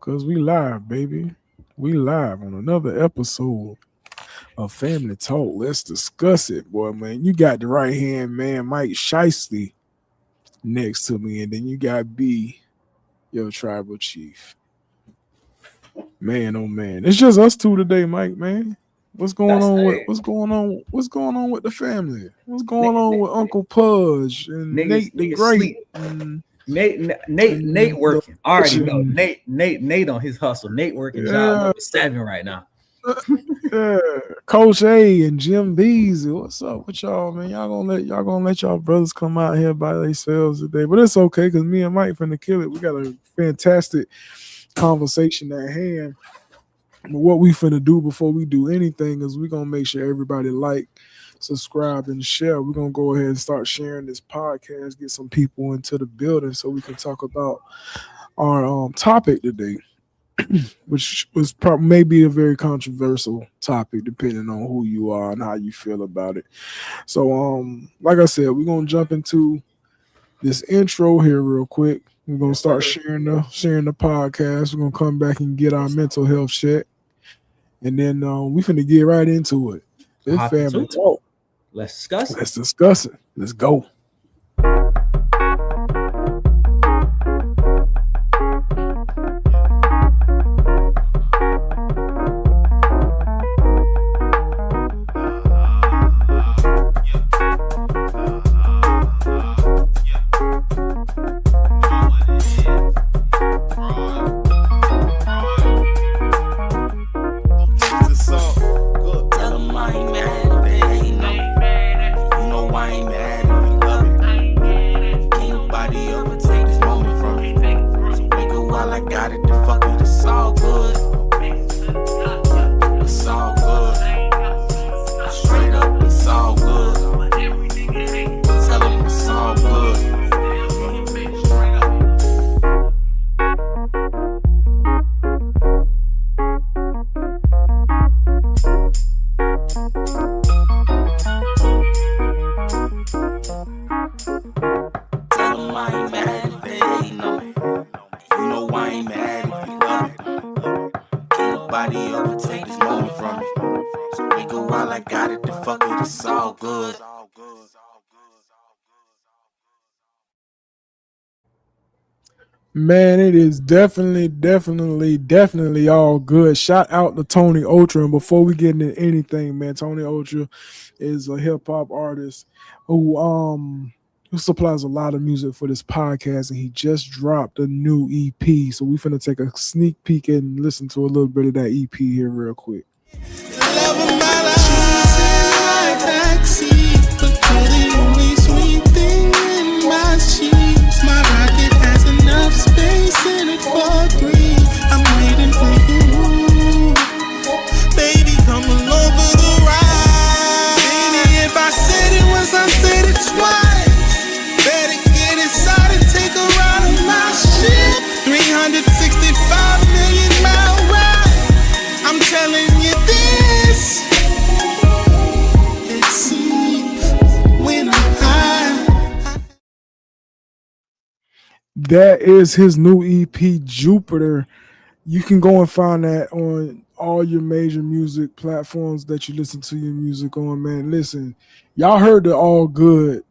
Cause we live, baby. We live on another episode of Family Talk. Let's discuss it, boy, man. You got the right hand man, Mike Shiesty, next to me, and then you got B, your tribal chief. Man, oh man. It's just us two today, Mike, man. What's going That's on with hey, what's going on with the family? What's going Nate, on Nate, with Uncle Pudge and niggas, Nate the niggas Great sleep. and, Nate the working. I already know. Russian? Nate on his hustle. Nate working job Yeah, number 7 right now. yeah, Coach A and Jim Beasley. What's up with y'all, man? Y'all gonna let y'all brothers come out here by themselves today, but it's okay because me and Mike finna kill it. We got a fantastic conversation at hand. But what we finna do before we do anything is we gonna make sure everybody like, subscribe, and share. We're gonna go ahead and start sharing this podcast, get some people into the building so we can talk about our topic today, which was probably maybe a very controversial topic depending on who you are and how you feel about it. So like I said, we're gonna jump into this intro here real quick. We're gonna Yes, start sir. sharing the podcast. We're gonna come back and get our mental health check. And then we finna get right into it. It's Hop family into it. talk. Let's discuss it. Let's discuss it. Let's go. Tell 'em I ain't mad, they ain't know. You know I ain't mad if you love it. Can't nobody ever take this moment from me. So nigga, while I got it, the fuck it, it's all good. It's all good. Straight up, it's all good. Tell 'em it's all good. Tell 'em I ain't mad if they ain't know. You know I ain't mad if you love it. Can't nobody ever take this moment from me. So nigga, while I got it, the fuck it, it's all good. Man, it is definitely all good. Shout out to Tony Ultra. And before we get into anything, man, Tony Ultra is a hip hop artist who supplies a lot of music for this podcast, and he just dropped a new EP. So we finna take a sneak peek and listen to a little bit of that EP here real quick. Love of my life. She's in my backseat, but you're the only sweet thing in my sheets. My rocket has enough space in it for 3. I'm waiting for you, baby. Come all over the ride. Baby, if I said it once, I said it twice. Better get inside and take a ride on my ship. 365 million mile ride. I'm telling you this. It seems when I'm high. That is his new EP, Jupiter. You can go and find that on all your major music platforms that you listen to your music on, man. Listen, y'all heard the All Good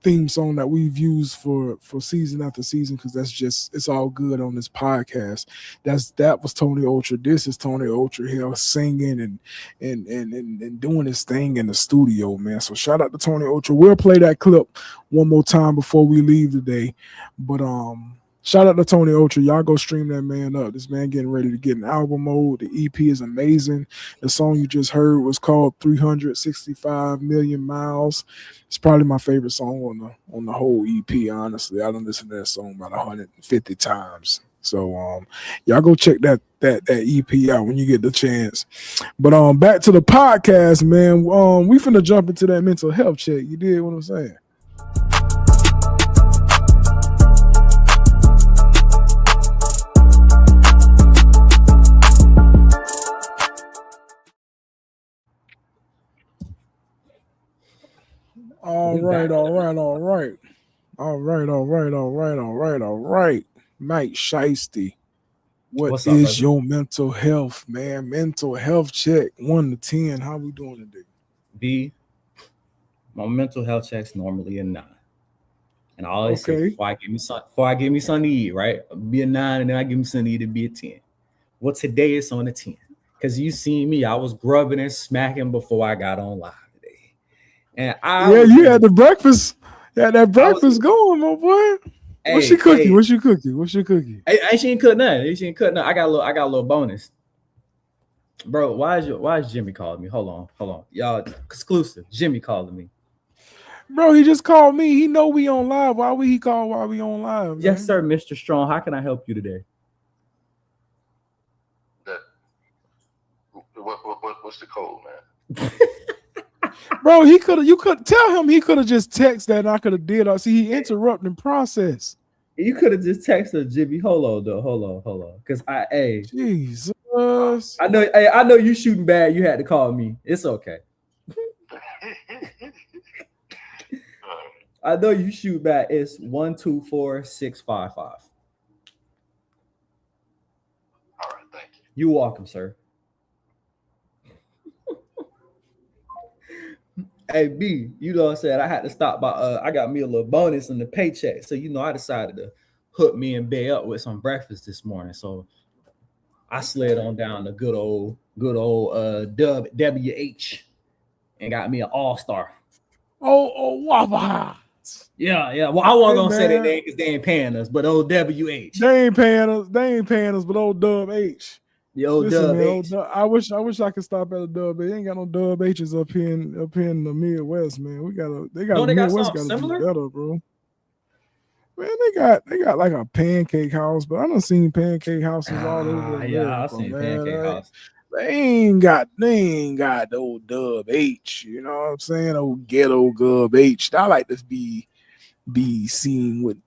theme song that we've used for season after season because that's just it's all good on this podcast. That was Tony Ultra. This is Tony Ultra here singing and doing his thing in the studio, man. So shout out to Tony Ultra. We'll play that clip one more time before we leave today. But shout out to Tony Ultra. Y'all go stream that man up. This man getting ready to get in album mode. The EP is amazing. The song you just heard was called 365 Million Miles. It's probably my favorite song on the whole EP, honestly. I done listened to that song about 150 times. So y'all go check that EP out when you get the chance. But back to the podcast, man. We finna jump into that mental health check. You did what I'm saying? All We right, back. all right, all right. All right. Mike Shiesty. What What's up, is brother? your mental health, man? Mental health check 1 to 10. How we doing today? B, my mental health check's normally a 9. And I always say Okay. before I give me something to eat, right? Be a 9, and then I give me something to eat, it'd be a 10. Well, today it's on a 10. Because you seen me, I was grubbing and smacking before I got on live today. And Yeah, you had the breakfast. You had that I was- breakfast going, my boy. What's Hey, your cookie? hey. What's your cookie? What's your cookie? She ain't cut nothing. She ain't cut nothing. I got a little bonus. Bro, why is Jimmy calling me? Hold on. Y'all exclusive. Jimmy calling me. Bro, he just called me. He know we on live. Why would he call while we on live? Man? Yes, sir, Mr. Strong. How can I help you today? What's the code, man? Bro, you could tell him he could have just texted that and I could have did. See, he interrupting process. You could have just texted Jimmy. Hold on. Cause Jesus. I know you shooting bad. You had to call me. It's okay. I know you shoot bad. It's 124655. All right, thank you. You're welcome, sir. Hey B, you know what I'm saying? I had to stop by. I got me a little bonus in the paycheck, so I decided to hook me and Bay up with some breakfast this morning. So I slid on down the good old Dub WH and got me an all-star. Oh, Wawa. Yeah. Well, I wasn't gonna say man. that name because they ain't paying us, but old WH. They ain't paying us, but old Dub H. The old Listen, Dub man, H. I wish I could stop at a Dub. They ain't got no Dub H's up here in the Midwest, man. They got something gotta similar? do better, bro. Man, they got like a pancake house, but I done seen pancake houses all over. Yeah, I've seen pancake house. They ain't got the old Dub H. You know what I'm saying? Old ghetto Dub H. I like to be seen with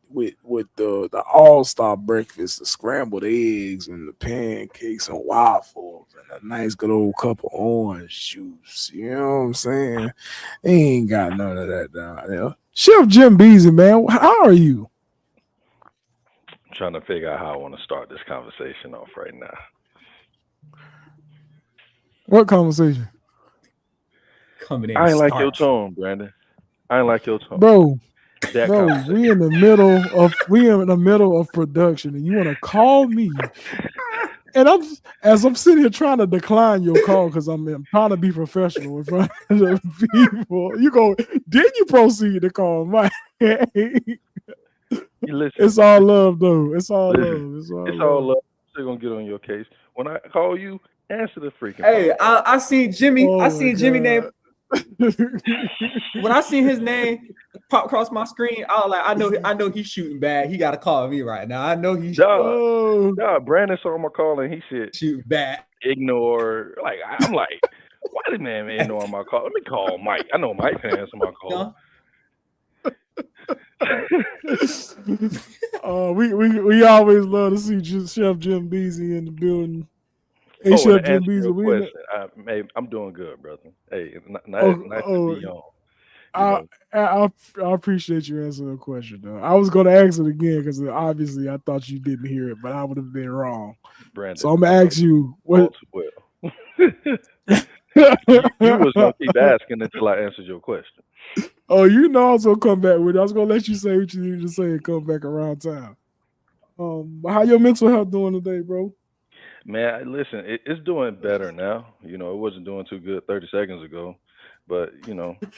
the all-star breakfast, the scrambled eggs and the pancakes and waffles and a nice good old cup of orange juice. You know what I'm saying? They ain't got none of that down there. Chef Jim Beasley, man, how are you? I'm trying to figure out how I want to start this conversation off right now. What conversation? Coming in. I ain't like your tone, Brandon. I ain't like your tone. Bro, That bro, conversation. we in the middle of production, and you want to call me, and I'm sitting here trying to decline your call because I'm trying to be professional in front of the people. Then you proceed to call Mike. Listen, It's all love, though. It's all listen, love. It's all it's love. all love. I'm still gonna get on your case. When I call you, answer the freaking Hey, phone. I seen Jimmy. Oh I my seen Jimmy name. God. When I seen his name pop across my screen, I was like, I know he's shooting bad. He got to call me right now. I know he's Oh, Brandon saw my call and he said shooting bad. ignore. Like I'm like, why did man ignore my call? Let me call Mike. I know Mike can answer my call. We always love to see Chef Jim Beasley in the building. Hey, And Chef to Jim answer Beasley, your question, I'm doing good, brother. Hey, nice to be on. I appreciate you answering the question, though. I was going to ask it again because obviously I thought you didn't hear it, but I would have been wrong. Brandon, so I'm going to ask you what. Well. you was gonna keep asking until I answered your question. Oh, you know I was gonna come back with it. I was gonna let you say what you needed to say and come back around town. But how your mental health doing today, bro? Man, listen, it's doing better now. It wasn't doing too good 30 seconds ago, but Whoa,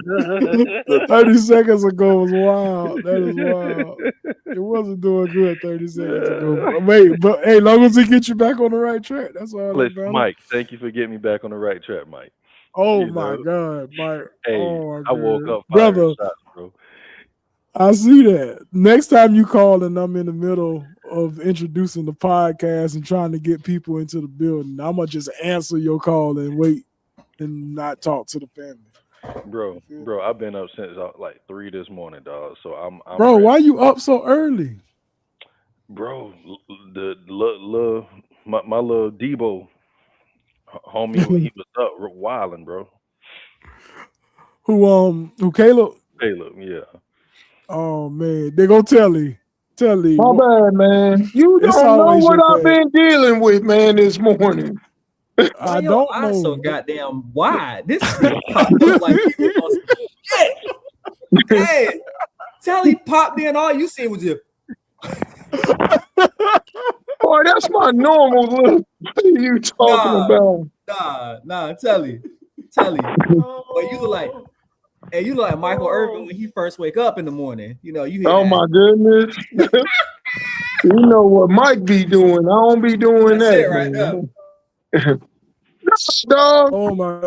the 30 seconds ago was wild. That is wild. It wasn't doing good 30 seconds ago. But hey, long as it gets you back on the right track, that's all that matters. Mike, thank you for getting me back on the right track, Mike. Oh my God, Mike. Hey, I woke up brother. Shots, bro. I see that. Next time you call and I'm in the middle of introducing the podcast and trying to get people into the building, I'm gonna just answer your call and wait and not talk to the family. Bro, I've been up since like 3 this morning, dog. So I'm bro, ready. Why you up so early? Bro, my little Debo homie, he was up wilding, bro. Who Caleb? Caleb, yeah. Oh man, they gonna tell him. Telly, My bad, man. You It's don't know always what your I've been dealing with, man, this morning. Why I your don't eyes so know. goddamn wide? This nigga popped up like he was on some shit. Hey, Telly popped in. All you seen was just Boy, that's my normal look. What are you talking about? nah. Telly. But you look like, hey, you look like Michael Irvin when he first wake up in the morning. You know, you hear Oh, that. my goodness. You know what Mike be doing. I don't be doing That's that, it right man. Dog, Oh my!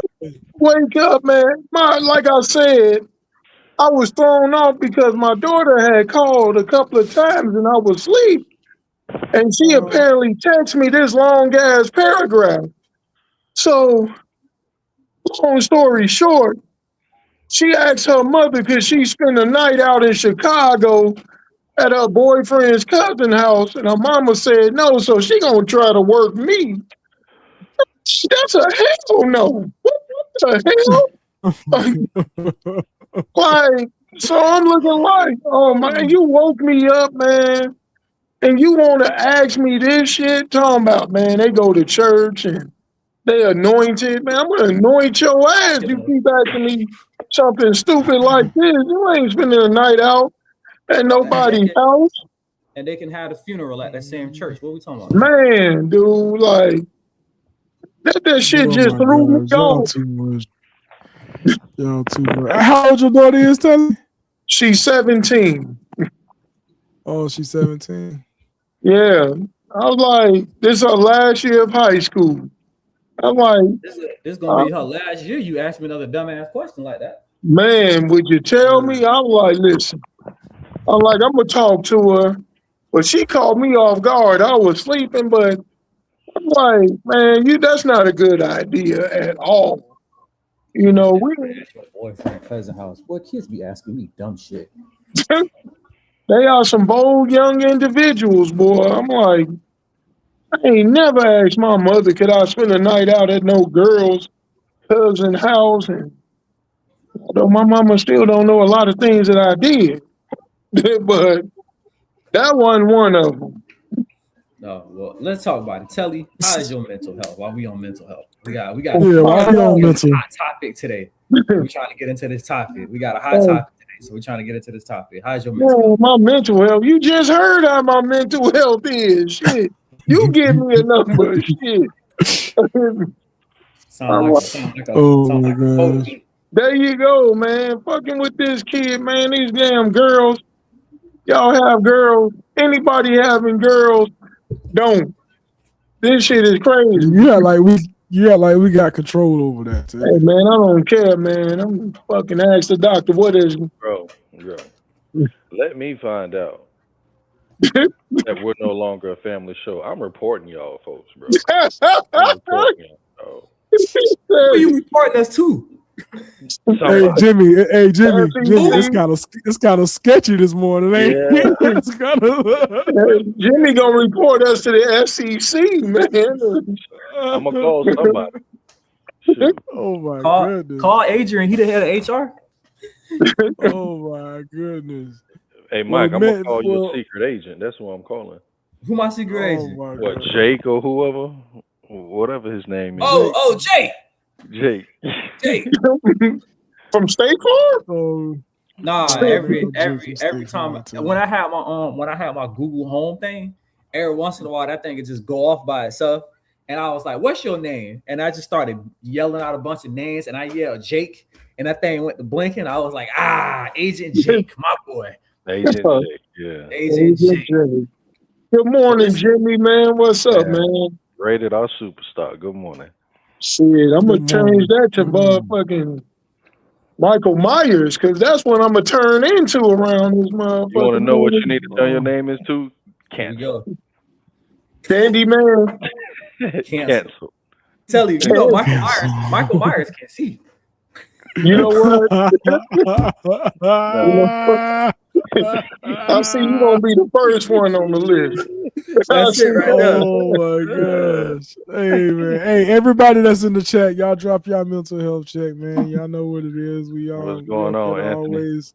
wake up, man. Like I said, I was thrown off because my daughter had called a couple of times and I was asleep. And she apparently texted me this long ass paragraph. So, long story short, she asked her mother could she spend the night out in Chicago at her boyfriend's cousin's house, and her mama said no, so she gonna try to work me. That's a hell no. What the hell? Like, so I'm looking like, oh man, you woke me up, man, and you want to ask me this shit? Talking about, man, they go to church and they anointed. Man, I'm gonna anoint your ass. You keep asking me something stupid like this. You ain't spending the night out at nobody's house. And they can have the funeral at that same church. What we talking about? Man, dude, like that shit Oh just my threw me gosh, y'all off. too much. Y'all too much. How old your daughter is, Telly? She's 17. Oh, she's 17. Yeah. I was like, this is her last year of high school. I'm like, This is gonna be her last year. You asked me another dumbass question like that. man, would you tell me? I'm like, listen. I'm like, I'm gonna talk to her. But she caught me off guard. I was sleeping, but I'm like, man, that's not a good idea at all. You know, At your boyfriend, cousin house. Boy, kids be asking me dumb shit. they are some bold young individuals, boy. I'm like, I ain't never asked my mother, could I spend a night out at no girl's cousin house? And although my mama still don't know a lot of things that I did, but that wasn't one of them. No, well, let's talk about it. Telly, how is your mental health? While we on mental health, we got Yeah, why we on mental? hot topic today. We're trying to get into this topic. We got a hot topic today, so we're trying to get into this topic. How's your mental health? My mental health. You just heard how my mental health is. Shit. You give me a number. Shit. Sound like a gosh. There you go, man. Fucking with this kid, man. These damn girls. Y'all have girls. Anybody having girls, don't. This shit is crazy. Yeah, like we got control over that. Too. Hey, man, I don't care, man. I'm fucking ask the doctor what is it. Bro, let me find out that we're no longer a family show. I'm reporting y'all, folks, bro. I'm reporting y'all. Who you reporting us to? Hey Jimmy, it's kind of sketchy this morning, ain't it? It's kind of Jimmy gonna report us to the FCC, man. I'm gonna call somebody. Shoot. Oh my goodness! Call Adrian. He the head of HR. Oh my goodness! Hey Mike, I'm gonna call you a secret agent. That's what I'm calling. Who my secret agent? What, Jake or whoever, whatever his name is. Oh, Jake. Jake. From State Farm? Nah, every time when I have my Google Home thing, every once in a while that thing could just go off by itself. And I was like, "What's your name?" And I just started yelling out a bunch of names, and I yelled Jake, and that thing went to blinking. I was like, Agent Jake, my boy. Agent Jake, yeah. Agent Jake. Good morning, Jimmy, man. What's up, man? Rated R superstar. Good morning. Shit, I'm gonna change that to motherfucking Michael Myers, because that's what I'm gonna turn into around this motherfucker. You want to know what you need to tell your name is too? Cancel. Candyman. Cancel. Tell you know, Michael Myers can't see. You know what? I see you gonna be the first one on the list. That's it right there. Oh my gosh! Hey man, hey everybody that's in the chat, y'all drop y'all mental health check, man. Y'all know what it is. We all what's going on, Anthony? Always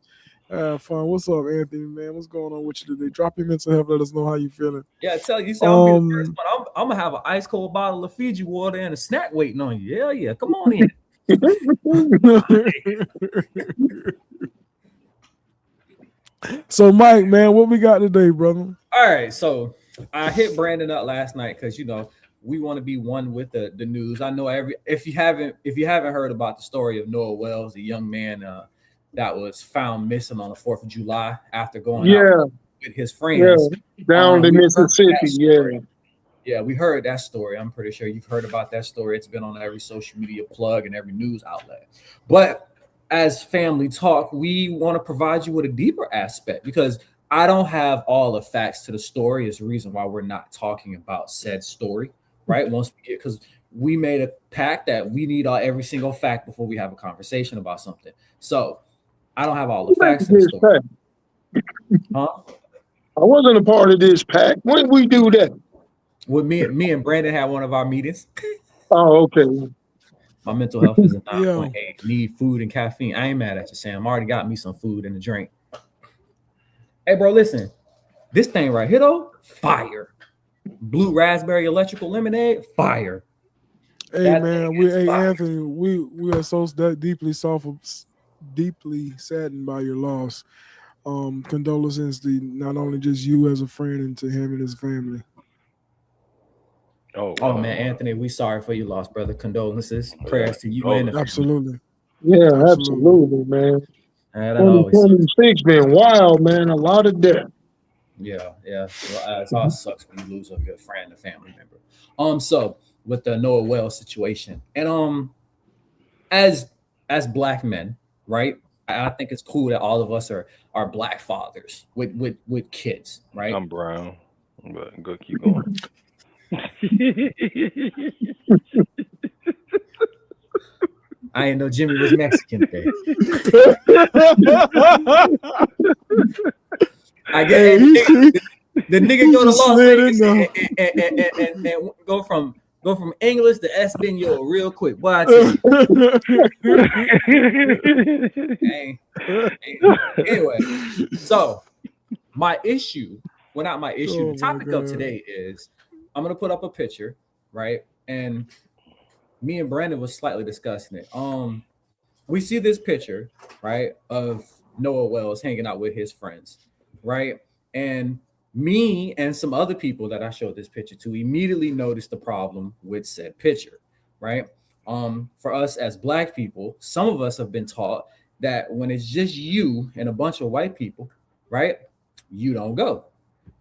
Have fun. What's up, Anthony, man? What's going on with you today? Drop your mental health. Let us know how you feeling. Yeah, tell you, say I'm gonna be the first one. I'm gonna have an ice cold bottle of Fiji water and a snack waiting on you. Yeah, yeah. Come on in. So, Mike, man, what we got today, brother? All right, so I hit Brandon up last night because we want to be one with the news. I know if you haven't heard about the story of Noah Wells, the young man that was found missing on the 4th of July after going out with his friends down to Mississippi. Yeah, we heard that story. I'm pretty sure you've heard about that story. It's been on every social media plug and every news outlet. But as family talk, we want to provide you with a deeper aspect because I don't have all the facts to the story. Is the reason why we're not talking about said story, right? Because we made a pact that we need every single fact before we have a conversation about something. So I don't have all the facts to the story. Huh? I wasn't a part of this pact. When did we do that? Well, me and Brandon had one of our meetings. Oh, okay. My mental health is a 9.8. Need food and caffeine. I ain't mad at you, Sam. I already got me some food and a drink. Hey, bro, listen. This thing right here, though, fire. Blue raspberry electrical lemonade, fire. Hey, that man, Anthony, we are so deeply saddened by your loss. Condolences to not only just you as a friend and to him and his family. Oh man, Anthony, we sorry for your loss, brother. Condolences, prayers to you and the absolutely. Yeah, absolutely, man. 2026 been wild, man. A lot of death. Yeah. Well, it all sucks when you lose a good friend, a family member. So with the Noah Wells situation, and as Black men, right? I think it's cool that all of us are Black fathers with kids, right? I'm brown, but go keep going. I ain't know Jimmy was Mexican today. I guess the nigga go to Las Vegas and go from English to Espanol real quick. Boy, I tell you. Anyway, so my issue, well, not my issue. The topic of today is I'm gonna put up a picture, right? And me and Brandon was slightly discussing it. We see this picture, right, of Noah Wells hanging out with his friends, right? And me and some other people that I showed this picture to immediately noticed the problem with said picture, right? For us as Black people, some of us have been taught that when it's just you and a bunch of white people, right, you don't go.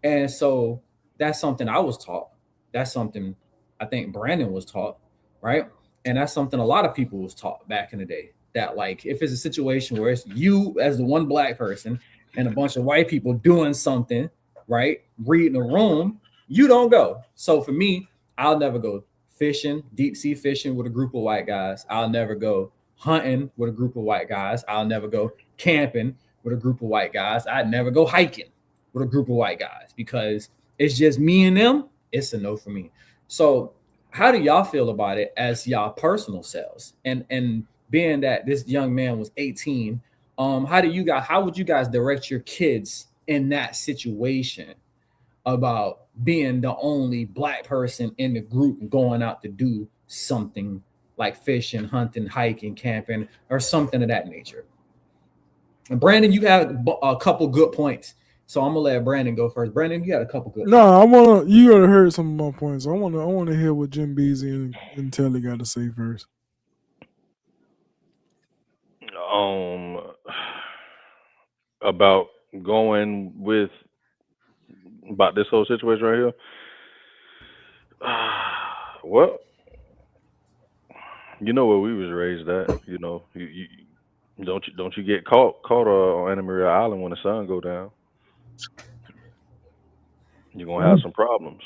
And so that's something I was taught. That's something I think Brandon was taught, right? And that's something a lot of people was taught back in the day, that like if it's a situation where it's you as the one Black person and a bunch of white people doing something, right, reading a room, you don't go. So for me, I'll never go fishing, deep sea fishing with a group of white guys. I'll never go hunting with a group of white guys. I'll never go camping with a group of white guys. I'd never go hiking with a group of white guys because it's just me and them. It's a no for me. So how do y'all feel about it as y'all personal selves? And being that this young man was 18, how would you guys direct your kids in that situation about being the only Black person in the group going out to do something like fishing, hunting, hiking, camping, or something of that nature? And Brandon, you had a couple good points. So I'm gonna let Brandon go first. Brandon, you got a couple good. No, you gotta hear some of my points. I wanna hear what Jim Beasley and Telly got to say first. About going with about this whole situation right here. Well, you know where we was raised at. You know, you don't you get caught on Anna Maria Island when the sun go down. You're gonna have some problems.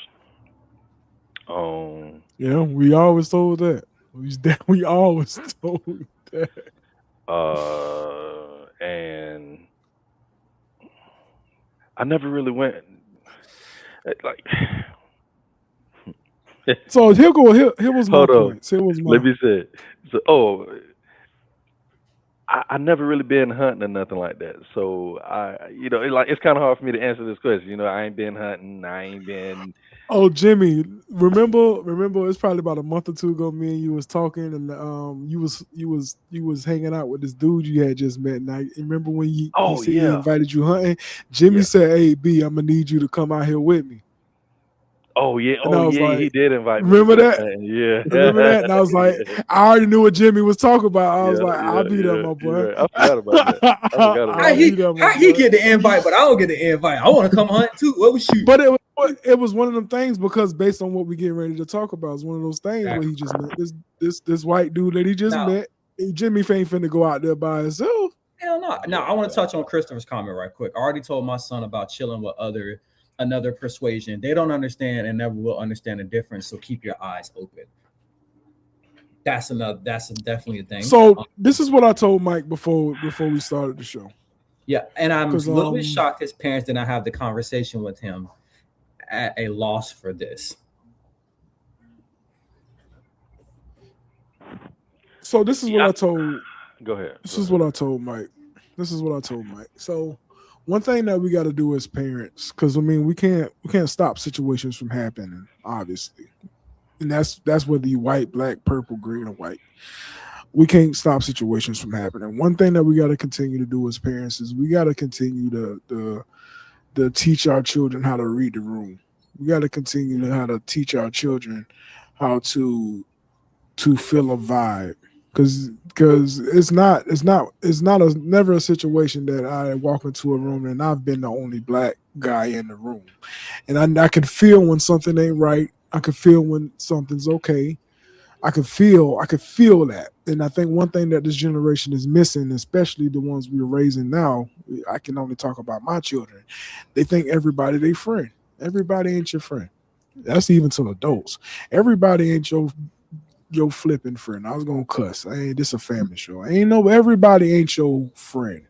Yeah, we always told that. We always told that. And I never really went like. So here was my point. Let me say. So, I never really been hunting or nothing like that. So it's kind of hard for me to answer this question. I ain't been hunting. I ain't been. Oh, Jimmy, remember? It's probably about a month or two ago. Me and you was talking, and you was hanging out with this dude you had just met. And I remember when he Oh said he yeah, invited you hunting. Jimmy yeah. said, "Hey B, I'm gonna need you to come out here with me." Oh yeah, And I was he like, did invite me. "Remember that? Yeah. Remember that?" And I was like, I already knew what Jimmy was talking about. I was Yeah, like, "I'll be there, yeah. my You're boy." right. I forgot about that. I forgot How about I'll that. he be there, my how he boy. get the invite, but I don't get the invite. I want to come hunt too. What was shoot? But it was one of them things because based on what we getting ready to talk about, it's one of those things where he just met this white dude that he just Now, met. Jimmy ain't finna go out there by himself. hell no. Now I want to touch on Christopher's comment right quick. I already told my son about chilling with another persuasion. They don't understand and never will understand the difference. So keep your eyes open. That's definitely a thing. So this is what I told Mike before we started the show. Yeah, and I'm a 'Cause, little bit shocked his parents did not have the conversation with him at a loss for this. So this is what I told. Go ahead. This is what I told Mike. So one thing that we got to do as parents, because I mean we can't stop situations from happening, obviously, and that's whether you white, black, purple, green, or white. We can't stop situations from happening. One thing that we got to continue to do as parents is we got to continue to teach our children how to read the room. We got to continue to how to teach our children how to feel a vibe, because it's never a situation that I walk into a room and I've been the only black guy in the room, and I can feel when something ain't right. I can feel when something's okay. I could feel that. And I think one thing that this generation is missing, especially the ones we're raising now, I can only talk about my children. They think everybody they friend. Everybody ain't your friend. That's even to adults. Everybody ain't your flipping friend. I was gonna cuss. This a family show. Everybody ain't your friend.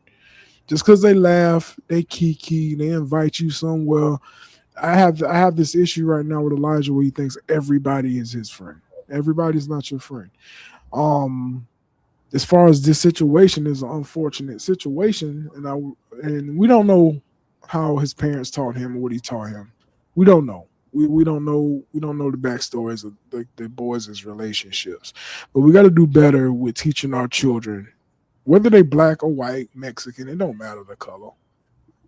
Just because they laugh, they kiki, they invite you somewhere. I have this issue right now with Elijah where he thinks everybody is his friend. Everybody's not your friend. As far as this situation is an unfortunate situation, and we don't know how his parents taught him or what he taught him. We don't know. We don't know the backstories of the boys' relationships. But we got to do better with teaching our children, whether they black or white, Mexican, it don't matter the color.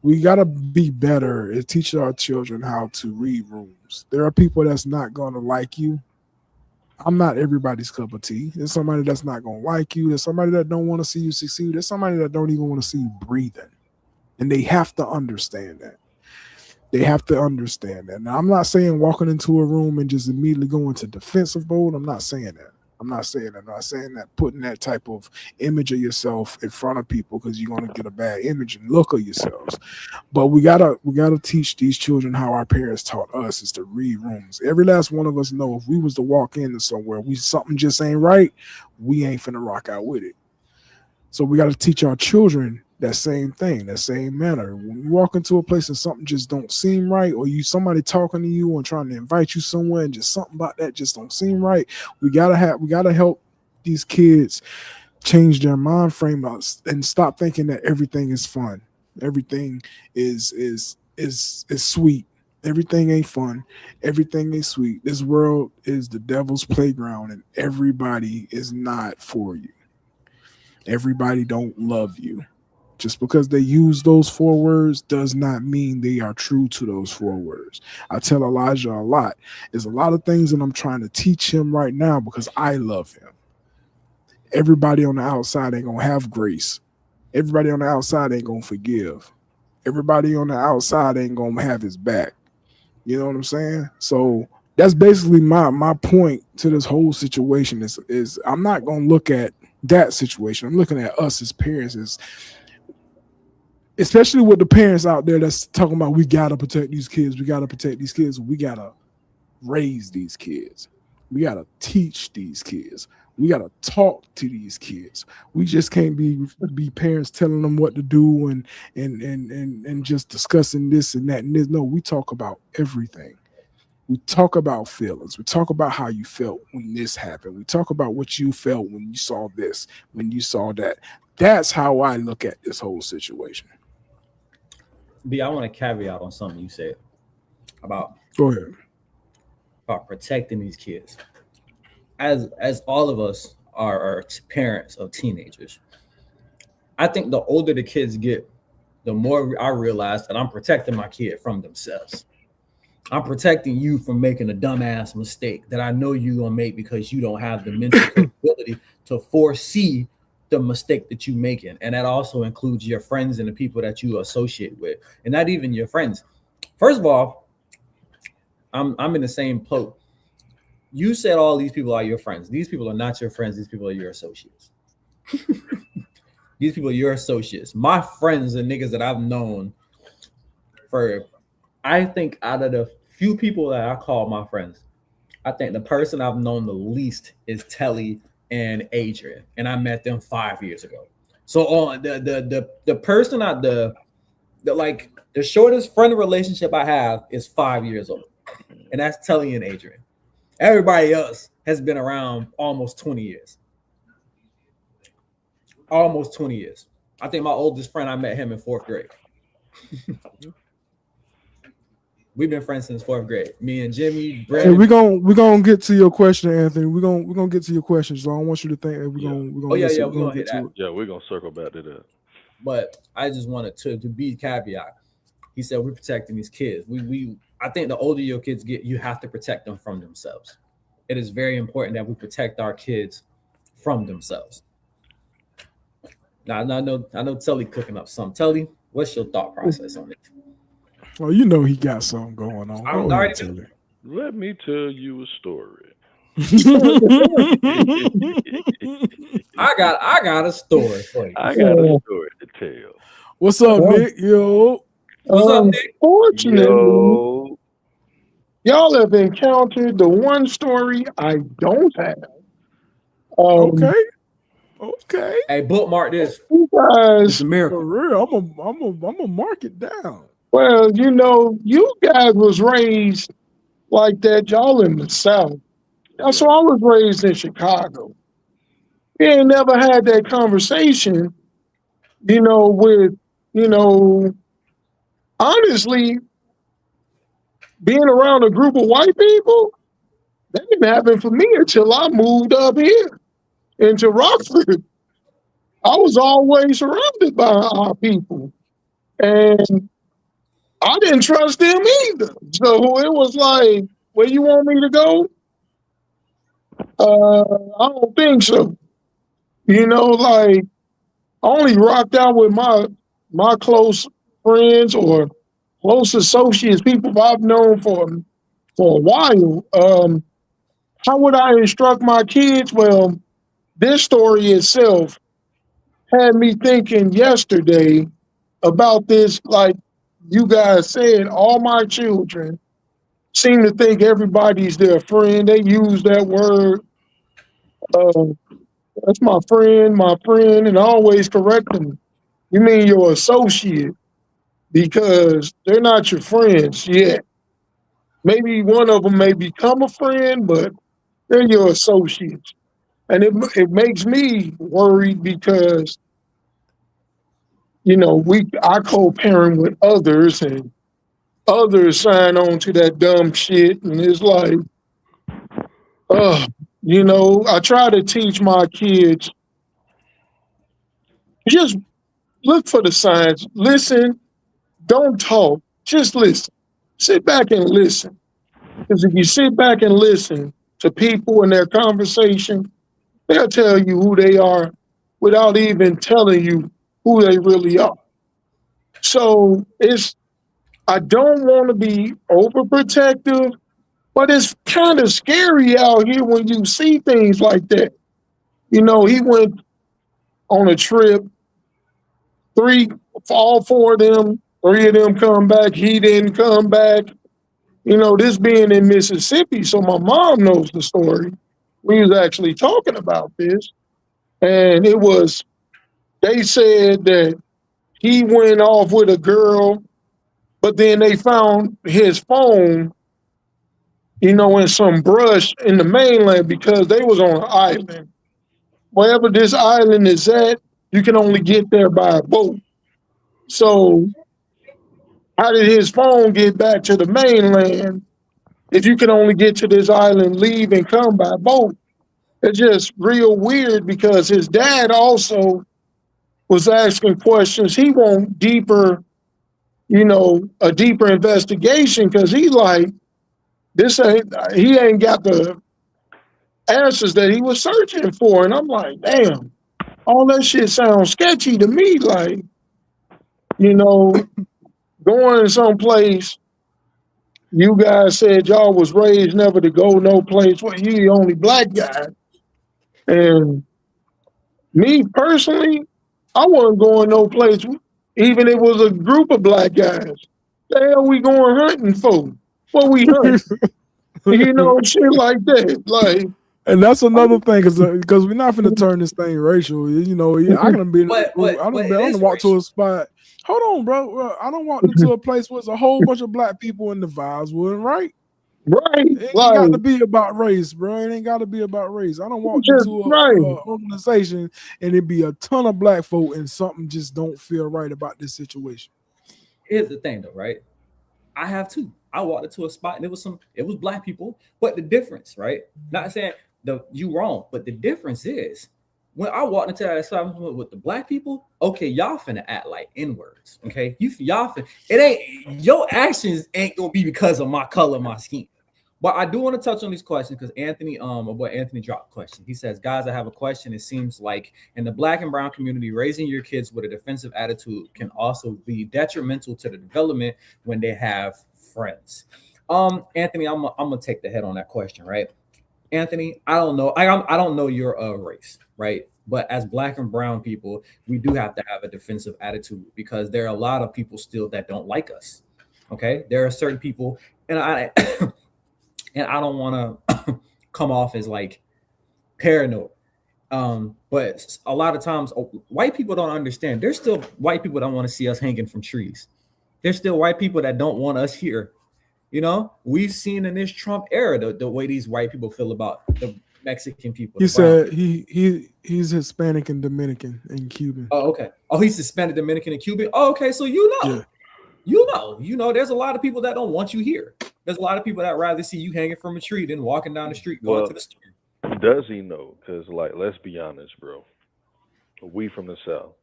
We got to be better at teaching our children how to read rooms. There are people that's not going to like you. I'm not everybody's cup of tea. There's somebody that's not going to like you. There's somebody that don't want to see you succeed. There's somebody that don't even want to see you breathing. And they have to understand that. Now, I'm not saying walking into a room and just immediately going to defensive mode. I'm not saying that. I'm not saying that putting that type of image of yourself in front of people because you're going to get a bad image and look of yourselves. But we gotta teach these children how our parents taught us, is to read rooms. Every last one of us know if we was to walk into somewhere, something just ain't right, we ain't finna rock out with it. So we got to teach our children that same thing, that same manner. When you walk into a place and something just don't seem right, or somebody talking to you and trying to invite you somewhere and just something about that just don't seem right, we gotta help these kids change their mind frame and stop thinking that everything is fun. Everything is sweet. Everything ain't fun. Everything ain't sweet. This world is the devil's playground, and everybody is not for you. Everybody don't love you. Just because they use those 4 words does not mean they are true to those 4 words. I tell Elijah a lot. There's a lot of things that I'm trying to teach him right now because I love him. Everybody on the outside ain't going to have grace. Everybody on the outside ain't going to forgive. Everybody on the outside ain't going to have his back. You know what I'm saying? So that's basically my point to this whole situation is I'm not going to look at that situation. I'm looking at us as parents, especially with the parents out there that's talking about we got to protect these kids. We got to protect these kids. We got to raise these kids. We got to teach these kids. We got to talk to these kids. We just can't be parents telling them what to do and just discussing this and that and this. No, we talk about everything. We talk about feelings. We talk about how you felt when this happened. We talk about what you felt when you saw this, when you saw that. That's how I look at this whole situation. B, I want to caveat on something you said about Go ahead. protecting these kids. As all of us are parents of teenagers, I think the older the kids get, the more I realize that I'm protecting my kid from themselves. I'm protecting you from making a dumbass mistake that I know you're gonna make because you don't have the mental capability to foresee the mistake that you're making. And that also includes your friends and the people that you associate with, and not even your friends. First of all, I'm in the same boat. You said all these people are your friends. These people are not your friends. These people are your associates. These people are your associates. My friends are niggas that I've known for, I think out of the few people that I call my friends, I think the person I've known the least is Telly and Adrian. And I met them 5 years ago. So on the person the shortest friend relationship I have is 5 years old. And that's Telly and Adrian. Everybody else has been around almost 20 years. Almost 20 years. I think my oldest friend, I met him in 4th grade. We've been friends since 4th grade. Me and Jimmy, Brad. Hey, we're gonna get to your question, Anthony. We're gonna get to your question. So I don't want you to think that we're gonna hit that. Yeah, we're gonna circle back to that. But I just wanted to be caveat. He said we're protecting these kids. I think the older your kids get, you have to protect them from themselves. It is very important that we protect our kids from themselves. Now I know Telly cooking up some. Telly, what's your thought process on it? Well, you know he got something going on. I'm already Telly. Let me tell you a story. I got a story for you. I got a story to tell. What's up, Nick? Yo. What's up, Nick? Fortunately, Yo, y'all have encountered the one story I don't have. Okay. Hey, bookmark this. You It's guys, a For miracle. real, I'm a mark it down. well, you guys was raised like that. Y'all in the South. So I was raised in Chicago. We ain't never had that conversation, with, honestly, being around a group of white people, that didn't happen for me until I moved up here into Rockford. I was always surrounded by our people. And I didn't trust them either. So it was like, where you want me to go? I don't think so. I only rocked out with my close friends or close associates, people I've known for a while. How would I instruct my kids? Well, this story itself had me thinking yesterday about this. Like you guys said, all my children seem to think everybody's their friend. They use that word. That's my friend, and I always correct them. You mean your associate, because they're not your friends yet. Maybe one of them may become a friend, but they're your associates. And it makes me worried because, I co-parent with others and others sign on to that dumb shit. And it's like, I try to teach my kids, just look for the signs. Listen, don't talk, just listen. Sit back and listen. Because if you sit back and listen to people and their conversation, they'll tell you who they are without even telling you who they really are. So I don't want to be overprotective, but it's kind of scary out here when you see things like that. He went on a trip, all four of them, 3 of them come back, he didn't come back. This being in Mississippi, so my mom knows the story. We was actually talking about this, and they said that he went off with a girl, but then they found his phone, in some brush in the mainland because they was on an island. Wherever this island is at, you can only get there by a boat. So how did his phone get back to the mainland if you can only get to this island, leave and come by boat? It's just real weird because his dad also was asking questions. He want deeper, a deeper investigation because he like, he ain't got the answers that he was searching for. And I'm like, damn, all that shit sounds sketchy to me. Like, going someplace, you guys said y'all was raised never to go no place where you the only black guy. And me personally, I wasn't going no place, even if it was a group of black guys. The hell we going hunting for? What we hunting? Shit like that. Like, and that's another thing, because we're not finna turn this thing racial. I can be. I don't walk to a spot. Hold on, bro. I don't walk into a place where there's a whole bunch of black people in the Vineswood, right? Right. It ain't got to be about race, bro. It ain't got to be about race. I don't walk into an organization and it be a ton of black folk and something just don't feel right about this situation. Here's the thing, though, right? I have too. I walked into a spot and it was black people, but the difference, right? Not saying you wrong, but the difference is when I walked into that establishment with the black people, okay, y'all finna act like N-words, okay? Your actions ain't gonna be because of my color, my skin. But I do want to touch on these questions because Anthony dropped a question. He says, guys, I have a question. It seems like in the black and brown community, raising your kids with a defensive attitude can also be detrimental to the development when they have friends. Anthony, I'm gonna take the head on that question, right? Anthony, I don't know. I don't know your race, right? But as black and brown people, we do have to have a defensive attitude because there are a lot of people still that don't like us. Okay, there are certain people, and I don't want to come off as like paranoid. But a lot of times white people don't understand. There's still white people that want to see us hanging from trees. There's still white people that don't want us here. We've seen in this Trump era the way these white people feel about the Mexican people. He said he's Hispanic and Dominican and Cuban. Oh, okay. Oh, he's Hispanic, Dominican, and Cuban. Oh, okay. So yeah. There's a lot of people that don't want you here. There's a lot of people that rather see you hanging from a tree than walking down the street going to the store. Does he know? Because, let's be honest, bro. We from the South.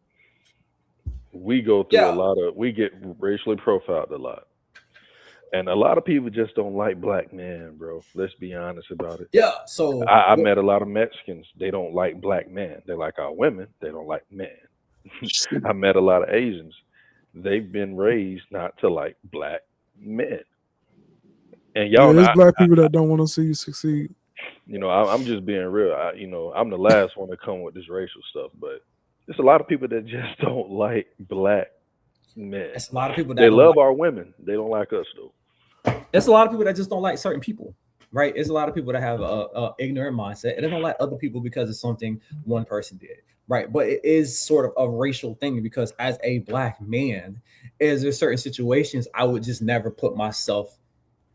We go through we get racially profiled a lot. And a lot of people just don't like black men, bro. Let's be honest about it. Yeah. So I met a lot of Mexicans. They don't like black men. They like our women. They don't like men. I met a lot of Asians. They've been raised not to like black men. And y'all, there's black people that don't want to see you succeed. I'm just being real. I'm the last one to come with this racial stuff, but there's a lot of people that just don't like black men. It's a lot of people that they love our women. They don't like us though. There's a lot of people that just don't like certain people, right? There's a lot of people that have a ignorant mindset and they don't like other people because it's something one person did, right? But it is sort of a racial thing because as a black man, there's certain situations I would just never put myself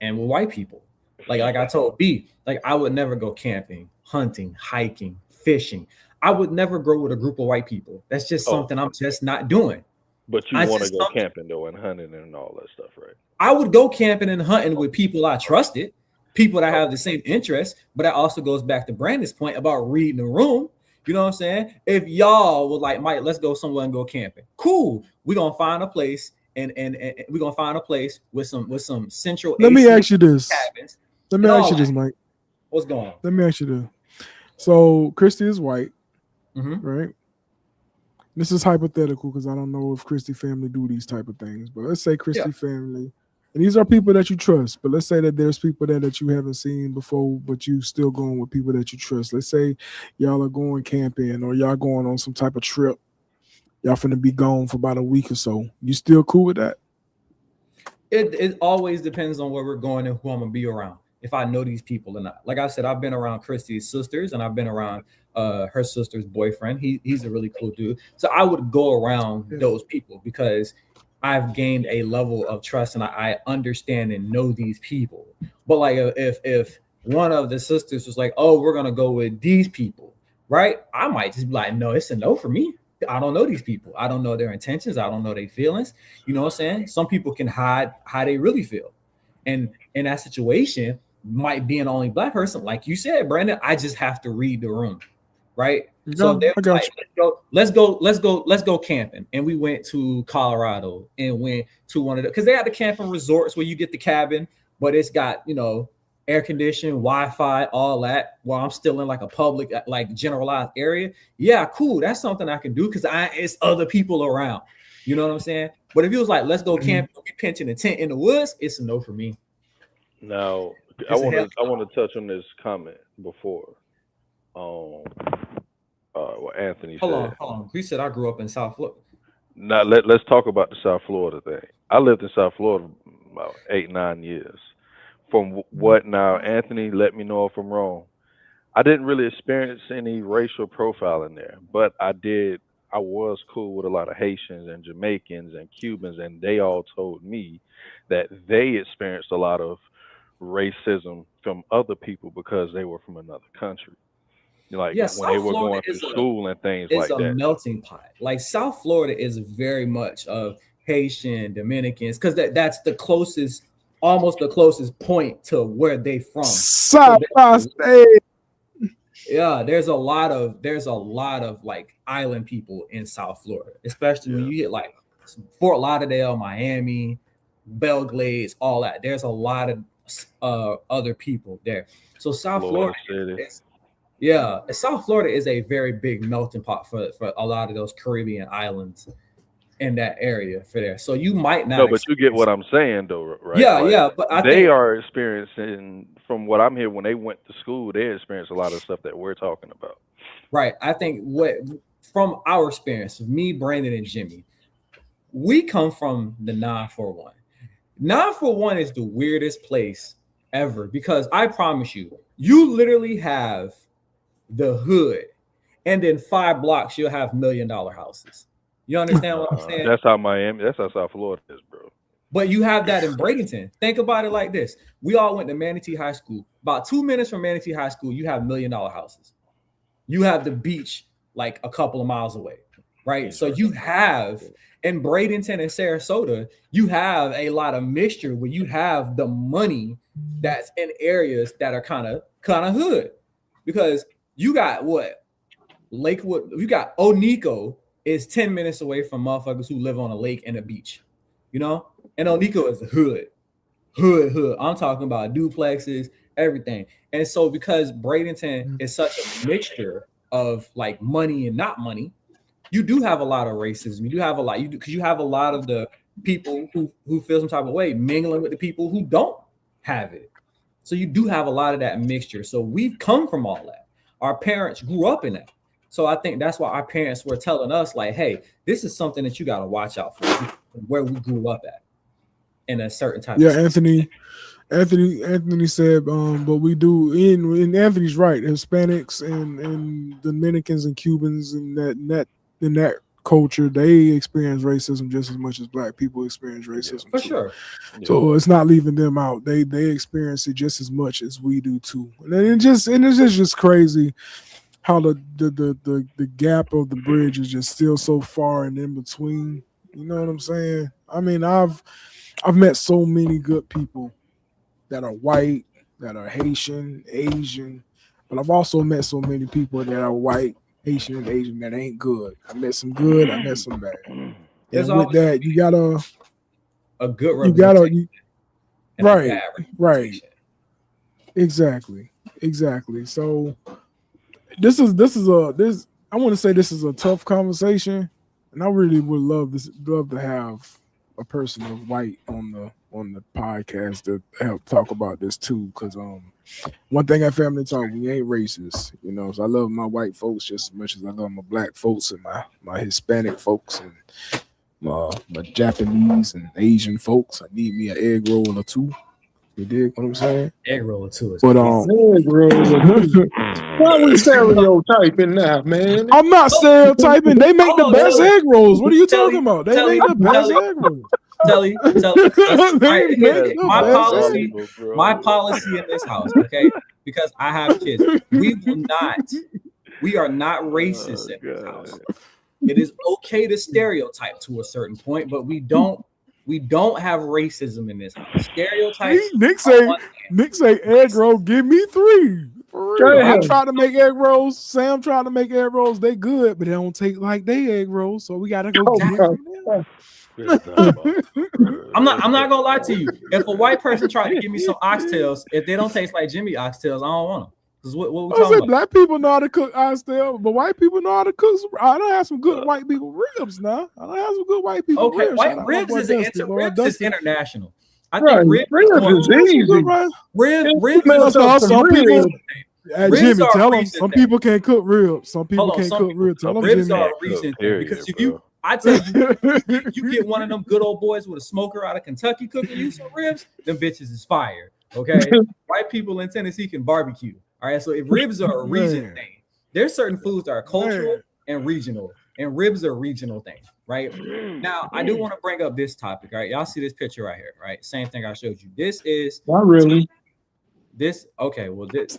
in with white people. Like I told B, I would never go camping, hunting, hiking, fishing. I would never go with a group of white people. That's just something I'm just not doing. But you want to go camping though and hunting and all that stuff, right? I would go camping and hunting with people I trusted, people that have the same interests. But that also goes back to Brandon's point about reading the room. You know what I'm saying? If y'all would like, Mike, let's go somewhere and go camping. Cool. We're gonna find a place and we're gonna find a place with some central. Let me ask you this. Cabins. Let me ask you this, Mike. What's going on? Let me ask you this. So Christy is white, right? This is hypothetical because I don't know if Christy family do these type of things, but let's say Christy family, and these are people that you trust, but let's say that there's people there that you haven't seen before, but you still going with people that you trust. Let's say y'all are going camping or y'all going on some type of trip. Y'all finna be gone for about a week or so. You still cool with that? It always depends on where we're going and who I'm gonna be around. If I know these people or not. Like I said, I've been around Christy's sisters and I've been around her sister's boyfriend. He's a really cool dude. So I would go around those people because I've gained a level of trust and I understand and know these people. But like if one of the sisters was like, oh, we're gonna go with these people, right? I might just be like, no, it's a no for me. I don't know these people. I don't know their intentions. I don't know their feelings. You know what I'm saying? Some people can hide how they really feel. And in that situation, might be an only black person, like you said, Brandon, I just have to read the room, right? So they're like, let's go camping. And we went to Colorado and went to one of the, because they have the camping resorts where you get the cabin, but it's got, you know, air conditioning, Wi-Fi, all that, while I'm still in like a public, like generalized area. Yeah, cool. That's something I can do because it's other people around. You know what I'm saying? But if it was like, let's go camp, we pitching a tent in the woods, it's a no for me. Now, I want to touch on this comment before. What Anthony said. Hold on. He said I grew up in South Florida. Now let's talk about the South Florida thing. I lived in South Florida about 8-9 years. From what now, Anthony, let me know if I'm wrong. I didn't really experience any racial profiling there, but I was cool with a lot of Haitians and Jamaicans and Cubans, and they all told me that they experienced a lot of racism from other people because they were from another country. Like when they were going to school and things like that. It's a melting pot. Like South Florida is very much of Haitian, Dominicans, because that's the closest, almost the closest point to where they from. South State. Yeah, there's a lot of like island people in South Florida, especially when you get like Fort Lauderdale, Miami, Belgrade, all that. There's a lot of other people there. So South Florida is a very big melting pot for a lot of those Caribbean islands in that area for there. So you might not. No, but you get what I'm saying, though, right? Yeah, like, yeah. But they are experiencing, from what I'm hearing, when they went to school, they experienced a lot of stuff that we're talking about. Right. I think from our experience, me, Brandon, and Jimmy, we come from the 941. 941 is the weirdest place ever because I promise you, you literally have the hood, and then 5 blocks you'll have $1 million houses. You understand what I'm saying? That's how South Florida is, bro. But you have that in Bradenton. Think about it like this. We all went to Manatee High School. About 2 minutes from Manatee High School, you have $1 million houses. You have the beach like a couple of miles away, right? So you have, in Bradenton and Sarasota, you have a lot of mixture where you have the money that's in areas that are kind of hood. Because you got what? Lakewood, you got Oneiko is 10 minutes away from motherfuckers who live on a lake and a beach, you know? And Oneiko is hood. I'm talking about duplexes, everything. And so because Bradenton is such a mixture of like money and not money, you do have a lot of racism. You do have a lot, because you have a lot of the people who feel some type of way mingling with the people who don't have it. So you do have a lot of that mixture. So we've come from all that. Our parents grew up in that. So I think that's why our parents were telling us, like, hey, this is something that you got to watch out for, where we grew up at in a certain type of Anthony said, but we do, and Anthony's right, Hispanics and Dominicans and Cubans and that culture, they experience racism just as much as black people experience racism. For sure. So it's not leaving them out. They experience it just as much as we do too. And it's just crazy how the gap of the bridge is just still so far and in between. You know what I'm saying? I mean, I've met so many good people that are white, that are Haitian, Asian, but I've also met so many people that are white, Haitian, and Asian that ain't good. I met some good, I met some bad. And with that, you gotta a good representation. Right. Exactly. So this I want to say this is a tough conversation, and I really would love to have a person of white on the podcast to help talk about this too, because one thing at Family Talk, we ain't racist, you know. So I love my white folks just as much as I love my black folks and my Hispanic folks and my Japanese and Asian folks. I need me an egg roll or two. You dig what I'm saying? Egg roll or two. But egg roll or two. Why we stereotyping now, man? I'm not stereotyping. They make the best egg rolls. What are you talking about? They make the best egg rolls. Telly. My policy in this house, okay? Because I have kids. We are not racist in this house. It is okay to stereotype to a certain point, but we don't have racism in this house. Stereotypes. Nick say egg roll, give me 3. For real. I try to make egg rolls. Sam tried to make egg rolls. They good, but they don't take like they egg rolls. So we gotta go get them. I'm not gonna lie to you. If a white person tried to give me some oxtails, if they don't taste like Jimmy oxtails, I don't want them. Because what we talking about? Black people know how to cook oxtail, but white people know how to cook. I don't have some good white people ribs now. I don't have some good white people okay, ribs. White ribs is international. I think Right. ribs Ribs is easy. ribs Some people. Ribs Jimmy, are tell a them recent some thing. people can't cook ribs. Some people can't some cook people- ribs. Tell them Ribs Jimmy. are a recent thing Period, because if bro. I tell you, you get one of them good old boys with a smoker out of Kentucky cooking you some ribs, them bitches is fire. Okay, white people in Tennessee can barbecue. All right, so if ribs are a region Man. thing, there's certain foods that are cultural Man. and regional, and ribs are a regional thing, right? Now, I do want to bring up this topic. Right, y'all see this picture right here, right? Same thing I showed you. This is Not really. this. Okay, well this.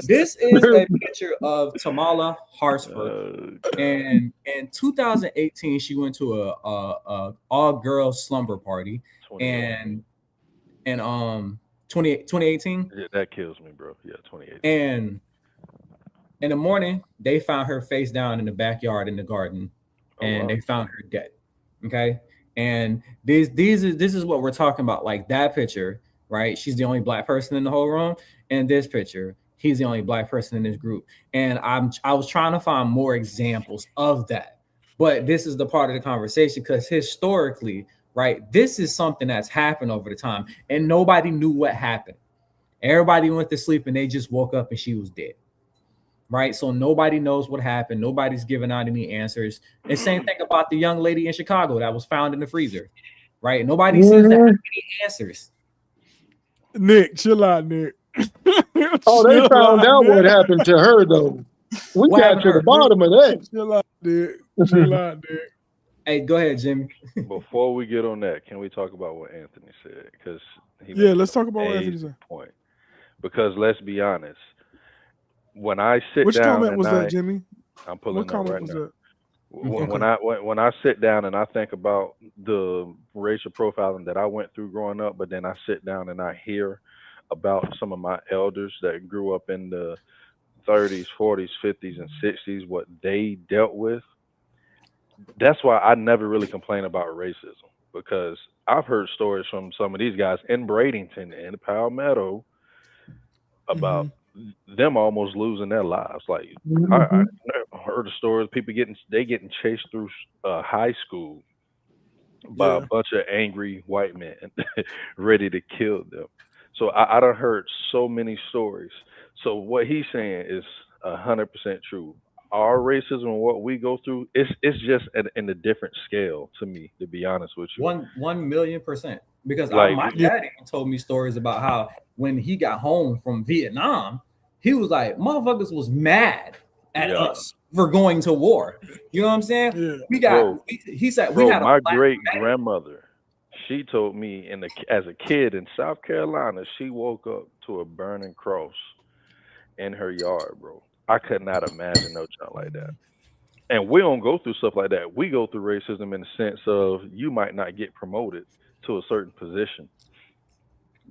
This is a picture of Tamala Harsford. And in 2018, she went to a all-girls slumber party, and 2018. Yeah, that kills me, bro. Yeah, 28. And in the morning, they found her face down in the backyard in the garden, and they found her dead. Okay, and this is what we're talking about. Like that picture, right? She's the only black person in the whole room, and this picture, he's the only black person in this group. And I was trying to find more examples of that, but this is the part of the conversation because historically, right, this is something that's happened over the time, and nobody knew what happened. Everybody went to sleep and they just woke up and she was dead. Right. So nobody knows what happened. Nobody's giving out any answers. And same thing about the young lady in Chicago that was found in the freezer. Right. Nobody seems to have any answers. Nick, chill out, Nick. Oh, they found out what happened to her though. We What got happened to to the her? bottom of that. Chill out, Nick. Chill out, Nick. Hey, go ahead, Jimmy. Before we get on that, can we talk about what Anthony said? Because Yeah, let's talk about what Anthony amazing said. point. Because let's be honest, when I sit Which down, comment was and that, Jimmy? I'm pulling What up comment right was now. that? When I sit down and I think about the racial profiling that I went through growing up, but then I sit down and I hear about some of my elders that grew up in the 30s, 40s, 50s, and 60s, what they dealt with. That's why I never really complain about racism, because I've heard stories from some of these guys in Bradenton and Palmetto about them almost losing their lives. Like I heard a story of people getting chased through high school by a bunch of angry white men ready to kill them. So I done heard so many stories. So what he's saying is 100% true. Our racism and what we go through, it's just in a different scale to me, to be honest with you. 1,000,000%. Because Like- my dad even told me stories about how when he got home from Vietnam, he was like, motherfuckers was mad at us for going to war. You know what I'm saying? Yeah. We got. Bro, He said Bro, we had a my black great man. grandmother, she told me as a kid in South Carolina, she woke up to a burning cross in her yard, bro. I could not imagine no junk like that. And we don't go through stuff like that. We go through racism in the sense of you might not get promoted to a certain position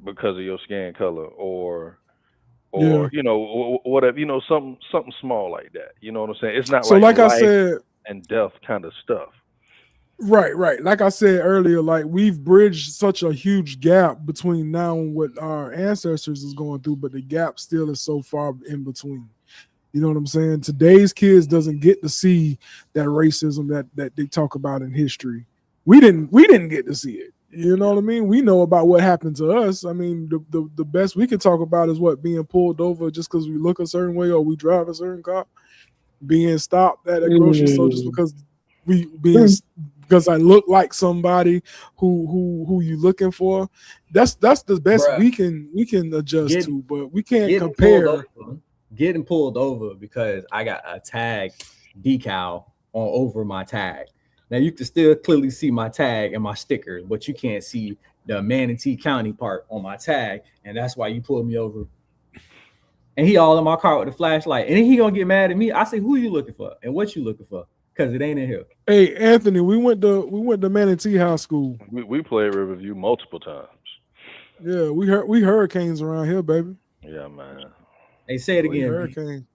because of your skin color or you know, whatever, you know, something small like that. You know what I'm saying? It's not So like I life said, and death kind of stuff. right. Like I said earlier, like we've bridged such a huge gap between now and what our ancestors is going through, but the gap still is so far in between. You know what I'm saying? Today's kids doesn't get to see that racism that they talk about in history. We didn't get to see it. You know what I mean? We know about what happened to us. I mean, the best we can talk about is what being pulled over just because we look a certain way or we drive a certain car, being stopped at a grocery store just because because I look like somebody who you looking for. That's the best Bruh. we can adjust to, but we can't Getting compare. Getting pulled over because I got a tag decal on over my tag. Now you can still clearly see my tag and my sticker, but you can't see the Manatee County part on my tag, and that's why you pulled me over. And he all in my car with the flashlight. And then he gonna get mad at me. I say, who you looking for? And what you looking for? Because it ain't in here. Hey, Anthony, we went to Manatee High School. We played Riverview multiple times. Yeah, we hurricanes around here, baby. Yeah, man. Hey, say it We again. hurricane.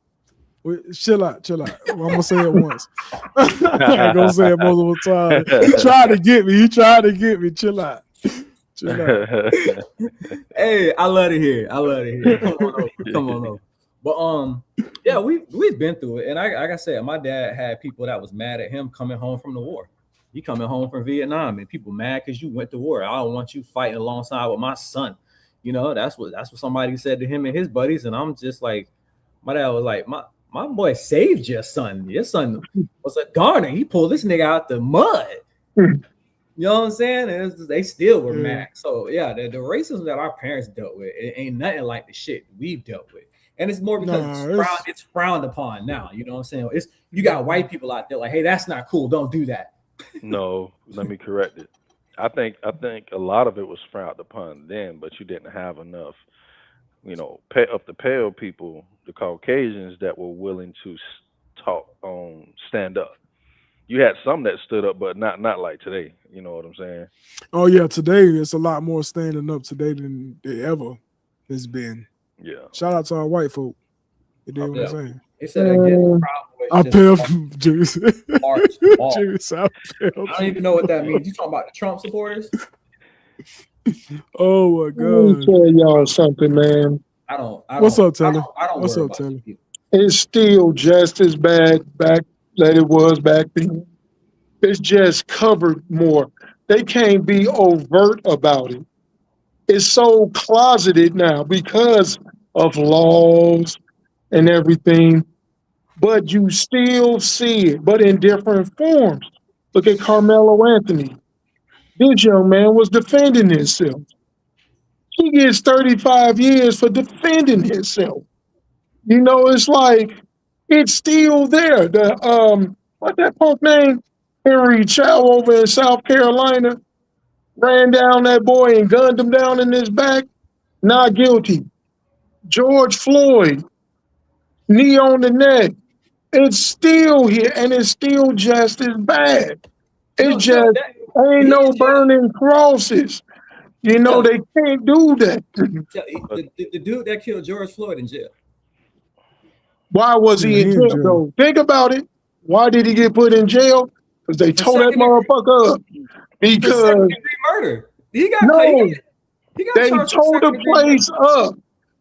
Chill out. I'm gonna say it once. I ain't gonna say it multiple times. He tried to get me. Chill out. Hey, I love to hear. Come on over. But yeah, we've been through it. And like I said, my dad had people that was mad at him coming home from the war. He coming home from Vietnam, and people mad because you went to war. I don't want you fighting alongside with my son. You know, that's what somebody said to him and his buddies. And I'm just like, my dad was like, my boy saved your son. Your son was a goner. He pulled this nigga out the mud. You know what I'm saying? And they still were mad. So yeah, the racism that our parents dealt with, it ain't nothing like the shit we've dealt with. And it's more because it's frowned upon now. You know what I'm saying? You got white people out there like, hey, that's not cool. Don't do that. No, let me correct it. I think a lot of it was frowned upon then, but you didn't have enough, of the pale people, the Caucasians that were willing to stand up. You had some that stood up, but not like today. You know what I'm saying? Oh yeah, today it's a lot more standing up today than it ever has been. Yeah. Shout out to our white folk. You know what I'm saying? They said again, I pay from Juice. Juice. I don't even know what that means. You talking about the Trump supporters? Oh my God! Let me tell y'all something, man. I don't. What's up, Taylor? I don't What's worry up, about Taylor? people. It's still just as bad back that it was back then. It's just covered more. They can't be overt about it. It's so closeted now because of laws and everything, but you still see it, but in different forms. Look at Carmelo Anthony. This young man was defending himself. He gets 35 years for defending himself. You know, it's like it's still there. What's that punk name? Henry Chow over in South Carolina ran down that boy and gunned him down in his back. Not guilty. George Floyd, knee on the neck. It's still here, and it's still just as bad. It's ain't no burning crosses. You know, they can't do that. The dude that killed George Floyd in jail. Why was he in jail, though? Think about it. Why did he get put in jail? Because they tore that motherfucker up. Because murder. He got they tore the place up.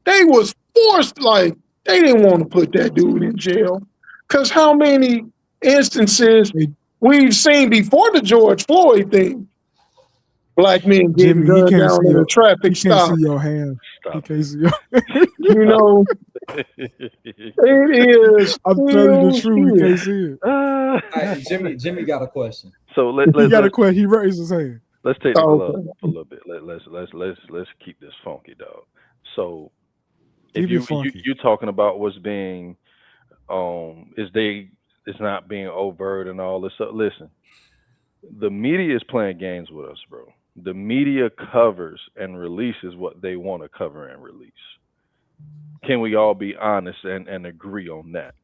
They was forced, like, they didn't want to put that dude in jail. Because how many instances we've seen before the George Floyd thing? Black men getting gunned down in a traffic stop. He can't see your hand. He can't see your You know, it is. I'm telling you the truth. He can't see it. Right, Jimmy got a question. So he got a question. He raised his hand. Let's take the glove off a little bit. Let's keep this funky, dog. So if you're talking about what's being it's not being overt and all this stuff. Listen, the media is playing games with us, bro. The media covers and releases what they want to cover and release. Can we all be honest and agree on that?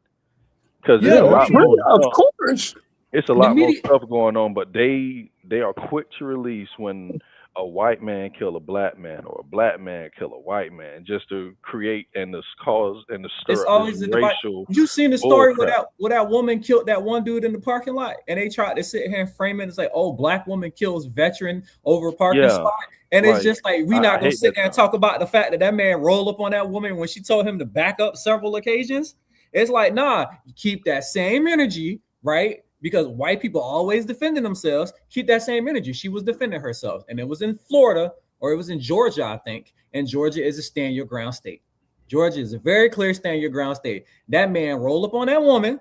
Because of course, it's a lot more stuff going on, but they are quick to release when a white man kill a black man or a black man kill a white man just to create and to cause and to stir it's up always this a racial. You seen the story where that woman killed that one dude in the parking lot, and they tried to sit here and frame it as like, oh, black woman kills veteran over a parking spot, and it's just like we not gonna sit there and talk about the fact that man rolled up on that woman when she told him to back up several occasions. It's like, nah, keep that same energy, right? Because white people always defending themselves. Keep that same energy. She was defending herself. And it was in Florida, or it was in Georgia, I think. And Georgia is a stand your ground state. Georgia is a very clear stand your ground state. That man rolled up on that woman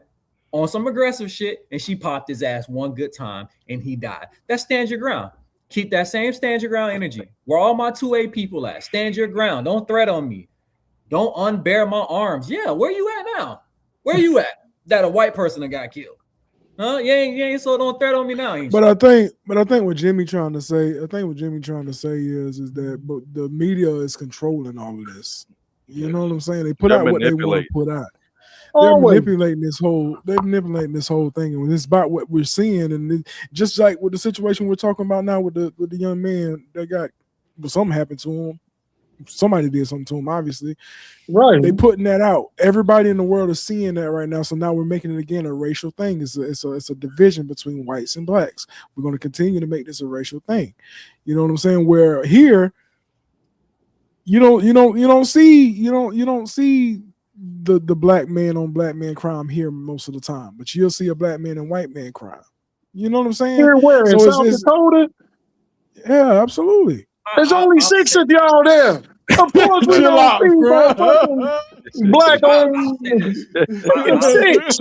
on some aggressive shit, and she popped his ass one good time, and he died. That stands your ground. Keep that same stand your ground energy. Where all my 2A people at? Stand your ground. Don't threat on me. Don't unbear my arms. Yeah, where you at now? Where you at? That a white person that got killed. Huh? Yeah. So don't threat on me now. But I think what Jimmy trying to say, is that the media is controlling all of this. You know what I'm saying? They put They're out what they want to manipulating. put out. They're Always. manipulating this whole. They're manipulating this whole thing, and it's about what we're seeing. And just like with the situation we're talking about now with the young man that got, well, something happened to him. Somebody did something to him. Obviously, Right. they putting that out. Everybody in the world is seeing that right now. So now we're making it again a racial thing. It's a division between whites and blacks. We're going to continue to make this a racial thing. You know what I'm saying? Where here, you don't see the black man on black man crime here most of the time, but you'll see a black man and white man crime. You know what I'm saying? Here where? In So South Dakota? yeah, absolutely. There's only 6 of y'all there. Of course we Chill don't out, see no bro. fucking black on six.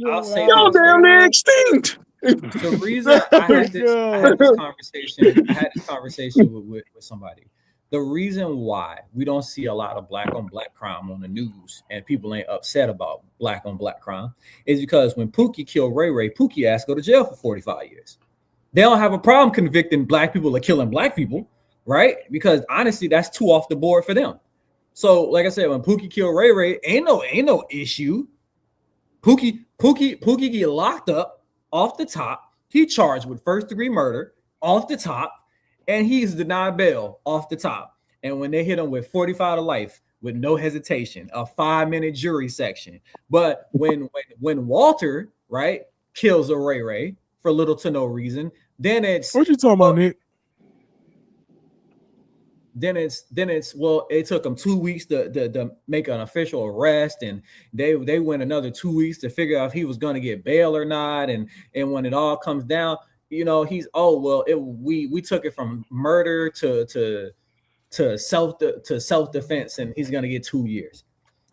I'll say Y'all this. damn near extinct. The reason I had this conversation with somebody. The reason why we don't see a lot of black on black crime on the news and people ain't upset about black on black crime is because when Pookie killed Ray Ray, Pookie asked to go to jail for 45 years. They don't have a problem convicting black people of killing black people, right? Because honestly, that's too off the board for them. So, like I said, when Pookie killed Ray Ray, ain't no issue. Pookie get locked up off the top. He charged with first-degree murder off the top, and he's denied bail off the top. And when they hit him with 45 to life with no hesitation, a 5-minute jury section. But when Walter, right, kills a Ray Ray for little to no reason, then it's What you talking about, Nick? Then it's well, it took them 2 weeks to make an official arrest, and they went another 2 weeks to figure out if he was going to get bail or not. And when it all comes down, you know, we took it from murder to self defense, and he's going to get 2 years.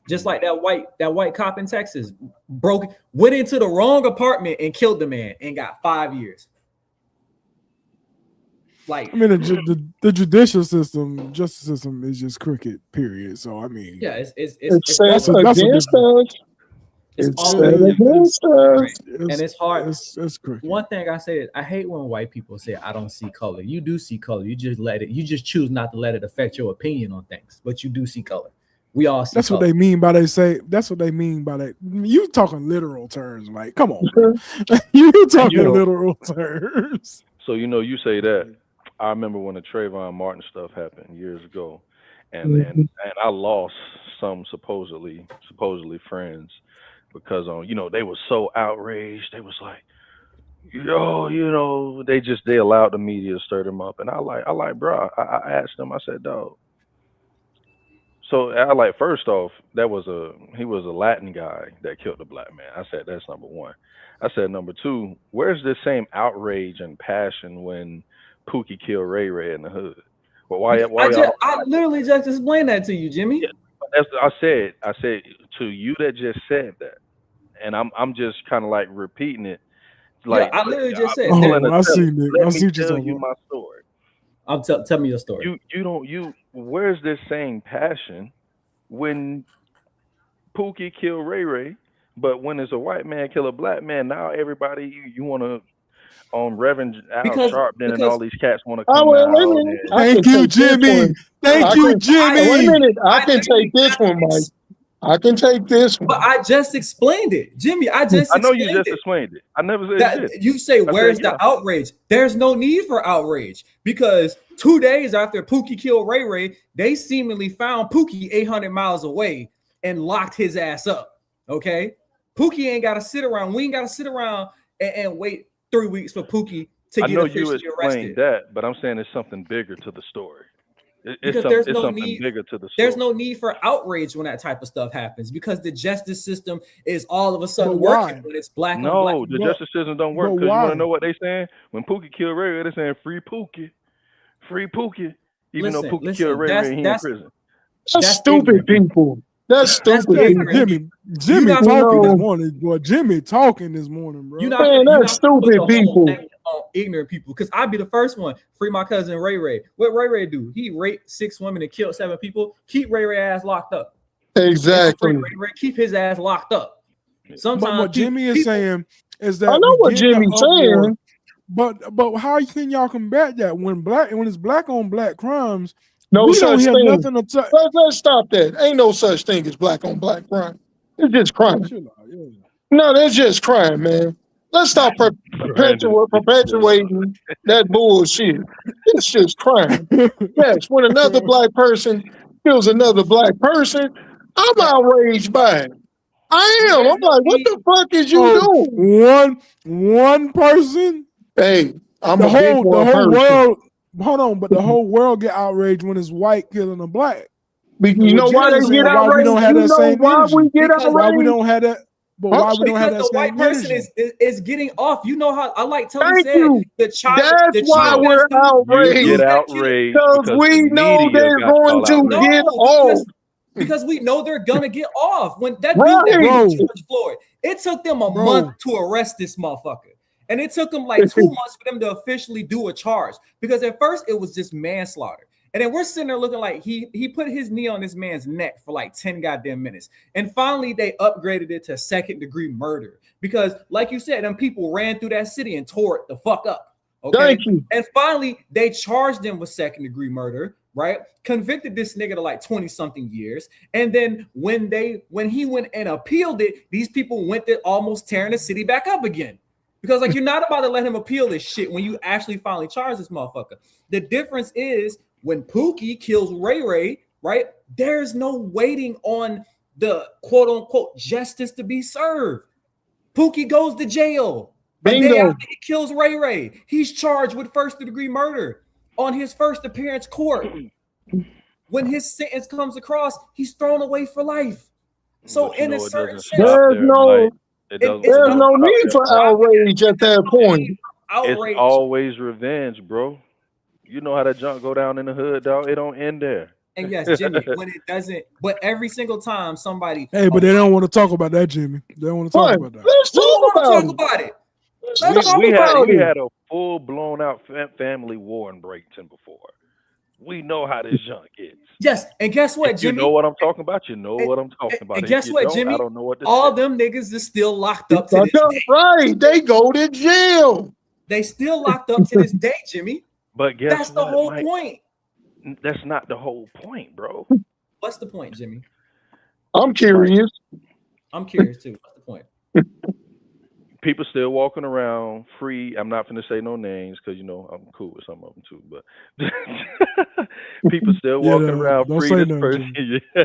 Just like that white cop in Texas went into the wrong apartment and killed the man and got 5 years. Like, I mean, the judicial system, justice system is just crooked. Period. So I mean, yeah, it's It's set that's against us. it's It's all set against us. right? And it's hard. It's crooked. One thing I say is I hate when white people say I don't see color. You do see color. You just choose not to let it affect your opinion on things, but you do see color. We all see That's color. what they mean by that's what they mean by that. You talking literal terms, like, come on, bro. You talking literal terms. So you say that. I remember when the Trayvon Martin stuff happened years ago, and I lost some supposedly friends because they were so outraged. They was like, they allowed the media to stir them up, and I like, bro. I asked them. I said, dog. So I like, first off, he was a Latin guy that killed the black man. I said that's number one. I said number two, where's this same outrage and passion when Pookie killed Ray Ray in the hood? Well, why I literally just explained that to you, Jimmy. Yeah, I said to you that just said that, and I'm just kind of like repeating it. Like, I literally just said. I see Nick. I see what you're tell talking you about. my story. Tell me your story. Where's this same passion when Pookie killed Ray Ray, but when it's a white man kill a black man, now everybody you want to Reverend Al Sharpton and all these cats want to come out. Thank you, Jimmy. Thank you, Jimmy. Wait a minute. I can take this one, Mike. I can take this one. But I just explained it, Jimmy. I know you just explained it. I never said that. You say, where's the outrage? There's no need for outrage because 2 days after Pookie killed Ray Ray, they seemingly found Pookie 800 miles away and locked his ass up. Okay, Pookie ain't got to sit around. We ain't got to sit around and wait 3 weeks for Pookie to get officially arrested. That, but I'm saying there's something bigger to the story. There's something bigger to the story. There's no need for outrage when that type of stuff happens because the justice system is all of a sudden working when it's black. No, the justice system don't work because you want to know what they saying? When Pookie killed Ray Ray, they're saying free Pookie, even though Pookie killed Ray Ray, he in prison. That's stupid people. That's stupid. Jimmy talking this morning, boy. Jimmy talking this morning, bro. That's stupid people. Ignorant people, because I'd be the first one. Free my cousin Ray Ray. What Ray Ray do? He raped 6 women and killed 7 people. Keep Ray Ray ass locked up. Exactly. Ray, keep his ass locked up. Sometimes but what Jimmy is saying is that I know what Jimmy's saying. But how can y'all combat that when it's black on black crimes? No we don't such hear thing. nothing to talk. Let's stop that. Ain't no such thing as black on black crime. It's just crime. No, that's just crime, man. Let's stop perpetuating that bullshit. It's just crime. Yes, when another black person kills another black person, I'm outraged by it. I am. I'm like, what the fuck is you doing? One person. Hey, I'm the a big whole person. world. Hold on, but the whole world get outraged when it's white killing a black. You know why they get outraged? We don't have that same why energy. we get outraged? Why we don't have that? But why we don't have that the white same person energy? is getting off. You know how I like Tony Thank said you. the child. That's why we're You outraged. get outraged Because we the know media they're got going all to outraged. get off. Because we know they're gonna get off. When that Right. dude that Bro. killed George Floyd, it took them a Bro. month to arrest this motherfucker. And it took them like 2 months for them to officially do a charge. Because at first it was just manslaughter. And then we're sitting there looking like he put his knee on this man's neck for like 10 goddamn minutes. And finally they upgraded it to second-degree murder. Because like you said, them people ran through that city and tore it the fuck up. Okay. Thank you. And finally they charged him with second-degree murder, right? Convicted this nigga to like 20-something years. And then when he went and appealed it, these people went to almost tearing the city back up again. Because like you're not about to let him appeal this shit when you actually finally charge this motherfucker. The difference is when Pookie kills Ray Ray, right? There's no waiting on the quote unquote justice to be served. Pookie goes to jail. A day Bingo. after he kills Ray Ray, he's charged with first-degree murder on his first appearance court. When his sentence comes across, he's thrown away for life. So But you in know a it certain doesn't sense, stop There's there, no- Mike. It doesn't It's There's stop no there, need for Mike. outrage at that point. outrage. It's always revenge, bro. You know how that junk go down in the hood, dog. It don't end there. And yes, Jimmy, when it doesn't, but every single time somebody, Hey, but they don't want to talk about that, Jimmy. They don't want to talk Fine. about that. Let's we talk want to about talk it. about it. Let's talk We about it. had a full blown out family war in Bradenton before. We know how this junk gets. Yes, and guess what, If you Jimmy? know what I'm talking about, you know And- what I'm talking about. and If guess you what, don't, Jimmy? I don't know what to All say. them niggas is still locked up to this day. Right. They go to jail. They still locked up to this day, Jimmy. But guess That's the what, whole Mike? point. That's not the whole point, bro. What's the point, Jimmy? I'm curious. I'm curious too. What's the point? People still walking around free. I'm not going to say no names because you know I'm cool with some of them too. But people still Yeah, walking no, around don't free say this nothing, person. Jimmy. Yeah.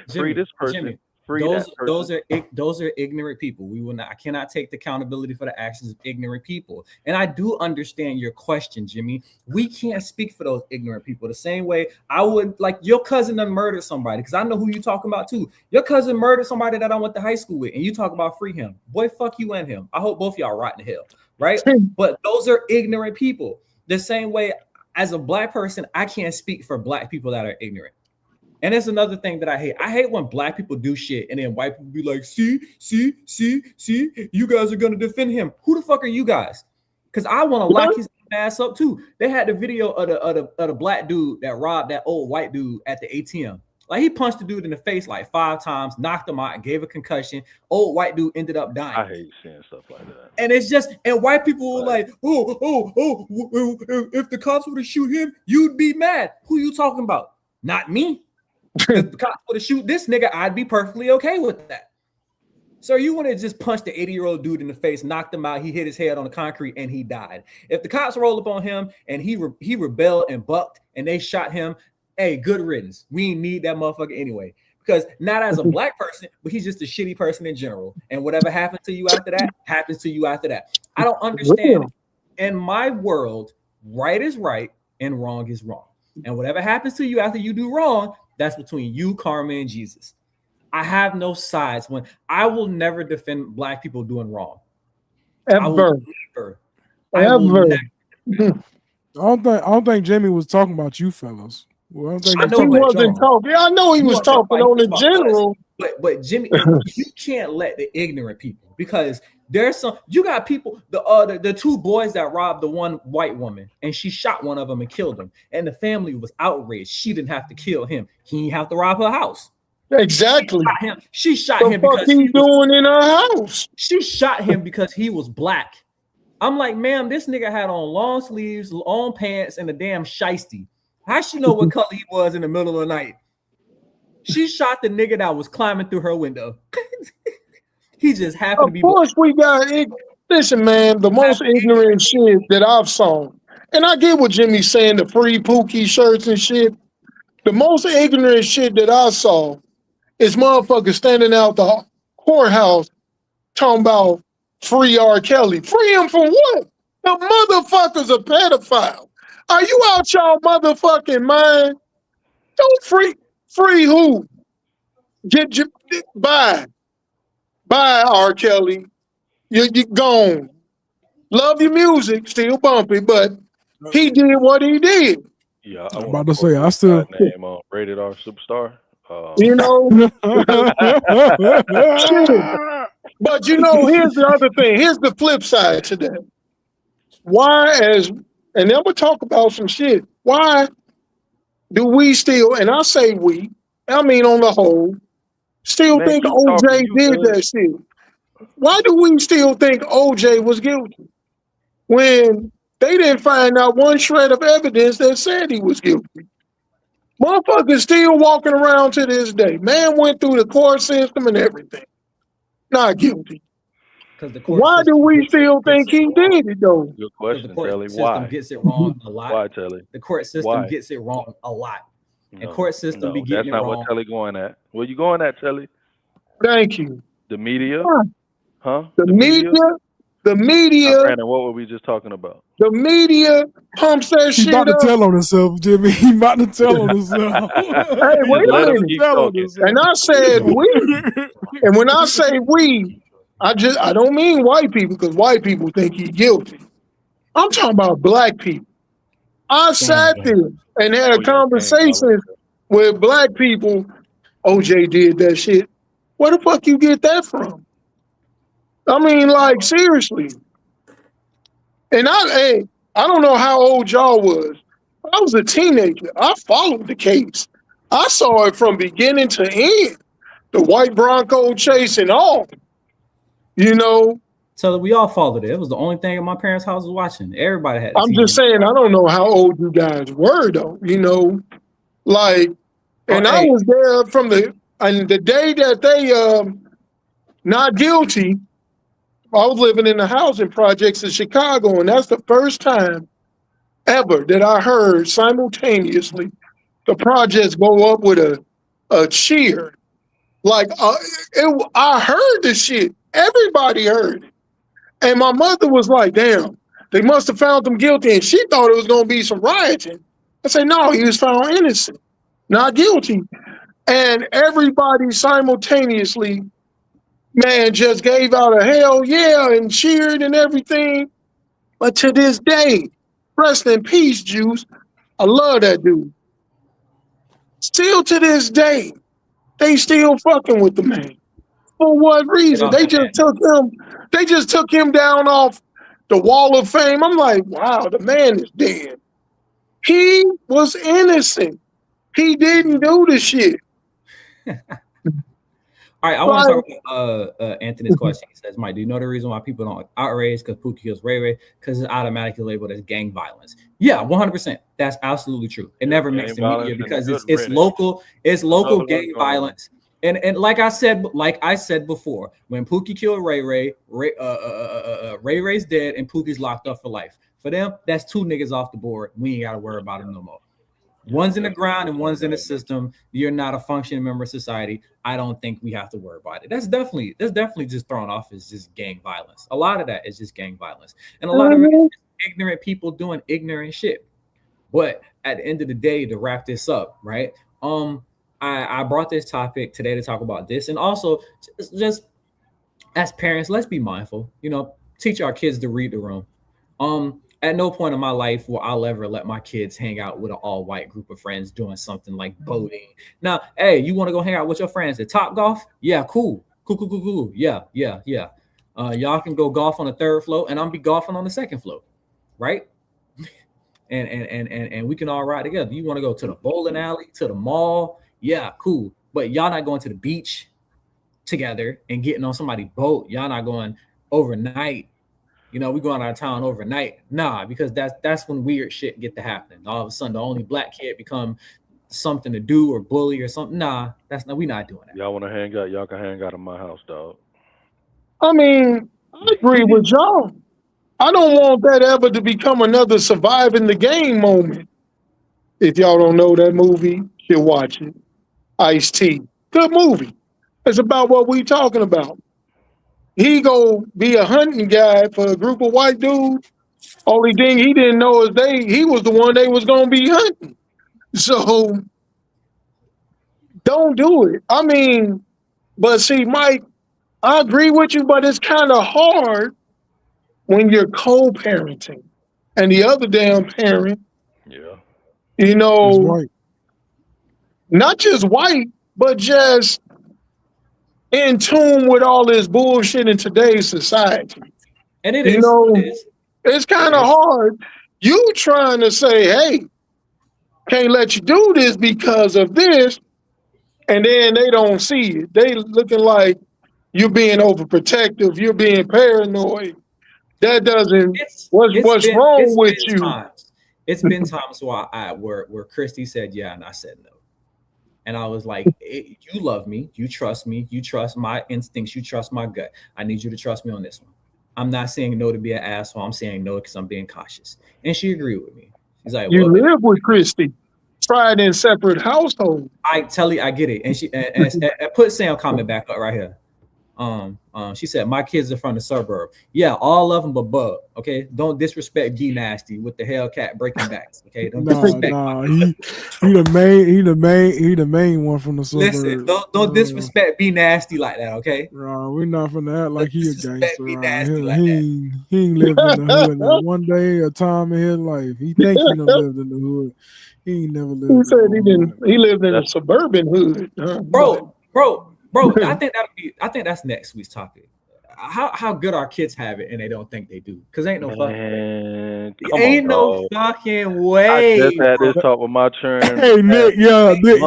Jimmy, Free this person. Jimmy, Free those that person. those are ignorant people. We will not. I cannot take the accountability for the actions of ignorant people. And I do understand your question, Jimmy. We can't speak for those ignorant people the same way I would. Like your cousin done murdered somebody, because I know who you talking about too. Your cousin murdered somebody that I went to high school with, and you talk about free him. Boy, fuck you and him. I hope both of y'all rot in hell, right? But those are ignorant people. The same way as a black person, I can't speak for black people that are ignorant. And that's another thing that I hate. I hate when black people do shit and then white people be like, see, you guys are gonna defend him. Who the fuck are you guys? Because I want to lock his ass up too. They had the video of the black dude that robbed that old white dude at the ATM. Like he punched the dude in the face like 5 times, knocked him out, and gave a concussion. Old white dude ended up dying. I hate seeing stuff like that. And it's just, and white people were like, if the cops were to shoot him, you'd be mad. Who you talking about? Not me. If the cops were to shoot this nigga, I'd be perfectly okay with that. So you want to just punch the 80-year-old dude in the face, knocked him out, he hit his head on the concrete, and he died. If the cops rolled up on him and he rebelled and bucked and they shot him, hey, good riddance. We ain't need that motherfucker anyway. Because not as a black person, but he's just a shitty person in general. And whatever happens to you after that, happens to you after that. I don't understand. In my world, right is right and wrong is wrong. And whatever happens to you after you do wrong, that's between you, karma, and Jesus. I have no sides. When I will never defend black people doing wrong. I will never. I don't think Jimmy was talking about you fellas. Well, I don't think I know He wasn't talking. Yeah, I know he was talking on the general. But Jimmy, you can't let the ignorant people, because there's some, you got people, the 2 boys that robbed the one white woman and she shot one of them and killed him, and the family was outraged. She didn't have to kill him. He didn't have to rob her house. Exactly. She shot The him fuck because he doing in her house? she shot him because he was black. I'm like, ma'am, this nigga had on long sleeves, long pants, and a damn shiesty. How she know what color he was in the middle of the night? She shot the nigga that was climbing through her window. He just happened to Of be. course, we got it. Listen, man, the most ignorant shit that I've saw, and I get what Jimmy's saying, the free Pookie shirts and shit. The most ignorant shit that I saw is motherfuckers standing out the courthouse talking about free R. Kelly. Free him from what? The motherfucker's a pedophile. Are you out y'all motherfucking mind? Don't free who? Get your bye R. Kelly. You gone. Love your music, still bumpy, but he did what he did. Yeah, I'm about to say I still. name on Rated R Superstar. You know. Shit. But you know, here's the other thing. Here's the flip side to that. Why, and then we'll talk about some shit. Why do we still, and I say we, I mean on the whole, still Man, think keep OJ talking, you did good. that shit? Why do we still think OJ was guilty when they didn't find out one shred of evidence that said he was guilty? Motherfuckers still walking around to this day. Man went through the court system and everything. Not guilty. Because the court Why do system we gets still it think he wrong. did it though? Good 'Cause question, the court Telly. system Why? gets it wrong a lot. Why, Telly? The court system Why? gets it wrong a lot. The No, court system no, be getting that's it not wrong. what Telly going at. Where you going at, Telly? Thank you. The media? Huh. Huh? The media, Brandon, what were we just talking about? the media pumps that He's shit about to up. tell on himself, Jimmy. He about to tell on himself. Hey, wait a Let him minute. keep Tell on talking. himself. And I said we. And when I say we, I don't mean white people because white people think he's guilty. I'm talking about black people. I sat there and had a conversation with black people. OJ did that shit. Where the fuck you get that from? I mean, like, seriously. And I don't know how old y'all was. I was a teenager. I followed the case. I saw it from beginning to end. The white Bronco chase and all. You know, So we all followed it. It was the only thing at my parents' house was watching. Everybody had. I'm just saying, I don't know how old you guys were though, you know, like, and I was there from the day that they not guilty. I was living in the housing projects in Chicago, and that's the first time ever that I heard simultaneously the projects go up with a cheer. Like, I heard the shit. Everybody heard it. And my mother was like, damn, they must have found him guilty. And she thought it was going to be some rioting. I said, no, he was found innocent, not guilty. And everybody simultaneously, man, just gave out a hell yeah and cheered and everything. But to this day, rest in peace, Juice. I love that dude. Still to this day, they still fucking with the man. For what reason? They just took him down off the wall of fame. I'm like, wow, the man is dead. He was innocent. He didn't do the shit. All right, I want to talk about Anthony's question. He says, Mike, do you know the reason why people don't outrage because Pookie kills Ray Ray? Because it's automatically labeled as gang violence. Yeah, 100%. That's absolutely true. It never makes the media because it's local. It's local gang violence. And like I said before, when Pookie killed Ray Ray, Ray Ray's dead and Pookie's locked up for life. For them, that's two niggas off the board. We ain't got to worry about them no more. One's in the ground and one's in the system. You're not a functioning member of society. I don't think we have to worry about it. That's definitely just thrown off as just gang violence. A lot of that is just gang violence. And a lot of it is ignorant people doing ignorant shit. But at the end of the day, to wrap this up, right? I brought this topic today to talk about this. And also just as parents, let's be mindful, teach our kids to read the room. At no point in my life will I'll ever let my kids hang out with an all-white group of friends doing something like boating. Now, hey, you want to go hang out with your friends at Topgolf? Yeah, cool. Yeah. Y'all can go golf on the third floor, and I'll be golfing on the second floor, right? And we can all ride together. You want to go to the bowling alley, to the mall? Yeah, cool. But y'all not going to the beach together and getting on somebody's boat. Y'all not going overnight You know, we going out of town overnight. Nah, because that's when weird shit get to happen. All of a sudden, the only black kid become something to do or bully or something. Nah, we not doing that. Y'all want to hang out? Y'all can hang out in my house, dog. I mean, I agree with y'all. I don't want that ever to become another surviving the game moment. If y'all don't know that movie, you'll watch it. Ice-T. Good movie. It's about what we talking about. He go be a hunting guy for a group of white dudes. Only thing he didn't know is he was the one they was gonna be hunting. So don't do it. I mean, but see, Mike, I agree with you, but it's kind of hard when you're co-parenting and the other damn parent, Yeah. you It's know, white. not just white, but just in tune with all this bullshit in today's society. And it You is. know, It is. it's kind of hard. You trying to say, hey, can't let you do this because of this, and then they don't see it. They looking like you're being overprotective, you're being paranoid. That doesn't. What's wrong with you? It's been times where Christy said yeah and I said no. And I was like, you love me, you trust me, you trust my instincts, you trust my gut. I need you to trust me on this one. I'm not saying no to be an asshole. I'm saying no because I'm being cautious. And she agreed with me. She's like, you live with Christy. Tried in separate households. I get it. And she and put Sam comment back up right here. She said, my kids are from the suburb. Yeah, all of them but Bub. Okay, don't disrespect B Nasty with the Hellcat breaking backs. Okay, don't disrespect. He the main one from the suburb. Listen, don't disrespect B Nasty like that. Okay, we're not finna act like he a gangster. Be nasty He like ain't lived in the hood not one day a time in his life. He think he done lived in the hood. He ain't never lived. He said he didn't. He lived in a suburban hood, bro. I think that's next week's topic. How good our kids have it and they don't think they do, because ain't no fucking way. I just had this talk with my children. Hey Nick, Nick,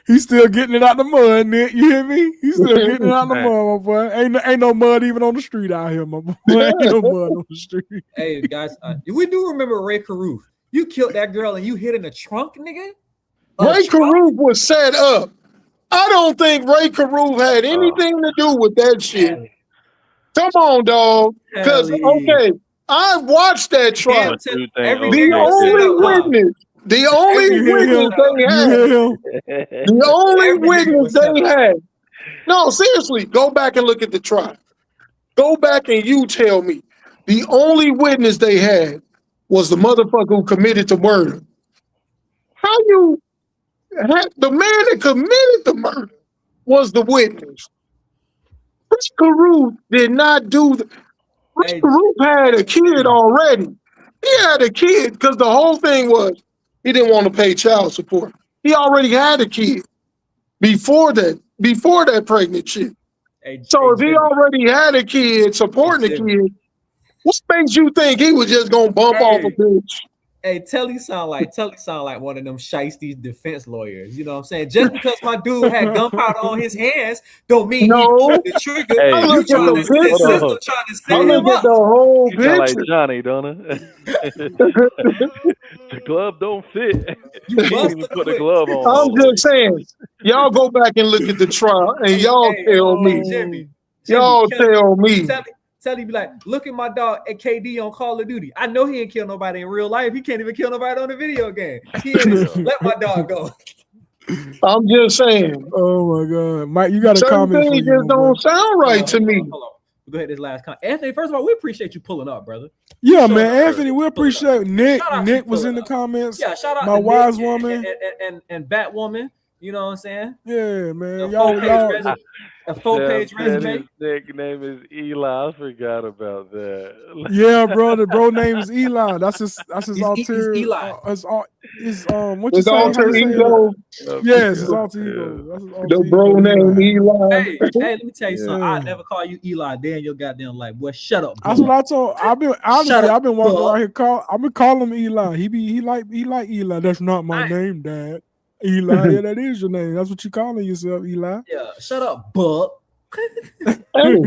he's still getting it out the mud, Nick. You hear me? He's still getting it out the mud, my boy. Ain't no mud even on the street out here, my boy. Ain't no mud on the street. Hey guys, we do remember Ray Caruth. You killed that girl and you hit in the trunk, nigga. Ray Caruth was set up. I don't think Ray Caruth had anything to do with that shit. Come on, dog. Because, okay, I watched that trial. The only witness they had. No, seriously, go back and look at the trial. Go back and you tell me. The only witness they had was the motherfucker who committed the murder. How you... The man that committed the murder was the witness. Rich Caruth did not do the. Rich Caruth had a kid already. He had a kid because the whole thing was he didn't want to pay child support. He already had a kid before that pregnant shit. So if he already had a kid supporting the kid, what makes you think he was just gonna bump off a bitch? Hey, Telly sound like one of them shiesty defense lawyers. You know what I'm saying? Just because my dude had gunpowder on his hands, don't mean he pulled the trigger. Hey, you trying to set him up. The whole picture. Like Johnny, don't it? The glove don't fit. You can't even put the glove on. I'm just saying, y'all go back and look at the trial, and y'all tell me. Jimmy, y'all tell me. Telly be like, look at my dog at KD on Call of Duty. I know he ain't kill nobody in real life. He can't even kill nobody on the video game. Let my dog go. I'm just saying. Oh my God, Mike, you got a comment? Certain things just don't sound right to me. Hold on. Go ahead. This last comment, Anthony. First of all, we appreciate you pulling up, brother. Yeah, man, Anthony, we appreciate Nick. Nick was in the comments. Yeah, shout out my to wise Nick woman and Batwoman. You know what I'm saying? Yeah, man. A full-page resume. His nickname is Eli. I forgot about that. Yeah, bro. The bro name is Eli. That's his alter. Eli. What you say? Alter ego. Yes, his alter ego. The bro name Eli. Hey, let me tell you something. I never call you Eli. Day in your goddamn life, boy. Shut up. Bro. That's what I told. I've been walking around here. I've been calling him Eli. He like Eli. That's not my name, Dad. Eli, yeah, that is your name. That's what you calling yourself, Eli. Yeah, shut up, Buck. Hey,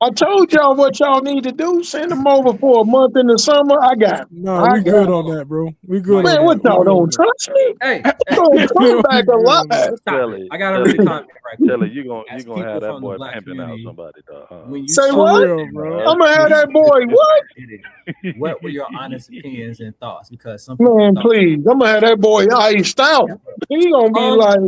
I told y'all what y'all need to do. Send them over for a month in the summer. I got it. No, I we got good it. on that, bro. We good Man, on what that. y'all We good on don't that. trust me? Hey, Don't come back alive. stop Tell it. it. I gotta Tell read it. the comment right quick. Tell it. You As gonna people have that from the boy black pimping out community, somebody, dog. when you Say For what? real, bro. I'm gonna have that boy. What? what were your honest opinions and thoughts? Because some people Man, thought, please. I'm gonna have that boy iced out. He gonna be like,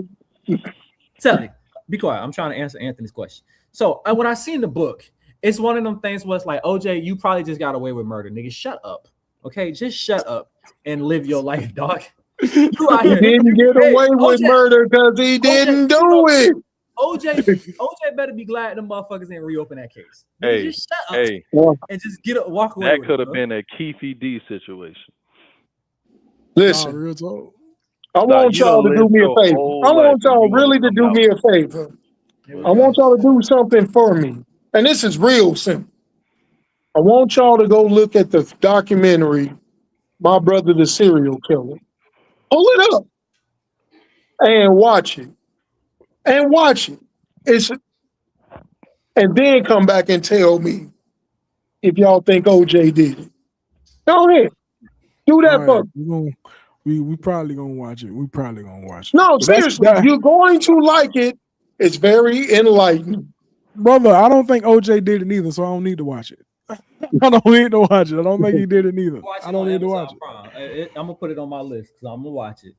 tell me, be quiet. I'm trying to answer Anthony's question. So when I seen the book, it's one of them things where it's like, OJ, you probably just got away with murder, nigga. Shut up, okay? Just shut up and live your life, dog. You out he here. didn't get Hey, away with OJ, murder because he didn't do it. OJ better be glad them motherfuckers didn't reopen that case. Nigga, Hey, just shut up hey, and just get up, walk away. that with could it, have bro. been a Keefe D situation. Nah, Listen, real talk. I want You y'all done to do lived me a your favor. whole I life want and y'all you wanna really to come do out. me a favor. Here we I go. want y'all to do something for me. And this is real simple. I want y'all to go look at the documentary, My Brother the Serial Killer. Pull it up and watch it. And watch it. And then come back and tell me if y'all think OJ did it. Go ahead. Do that All for right, me. we probably gonna watch it. We probably gonna watch it. No, But that's seriously, that, you're going to like it. It's very enlightening. brother. I don't think OJ did it neither, so I don't need to watch it. I don't need to watch it. I don't think he did it neither. Watch it I don't on need to Amazon watch it. Prime. I'm gonna put it on my list because I'm gonna watch it.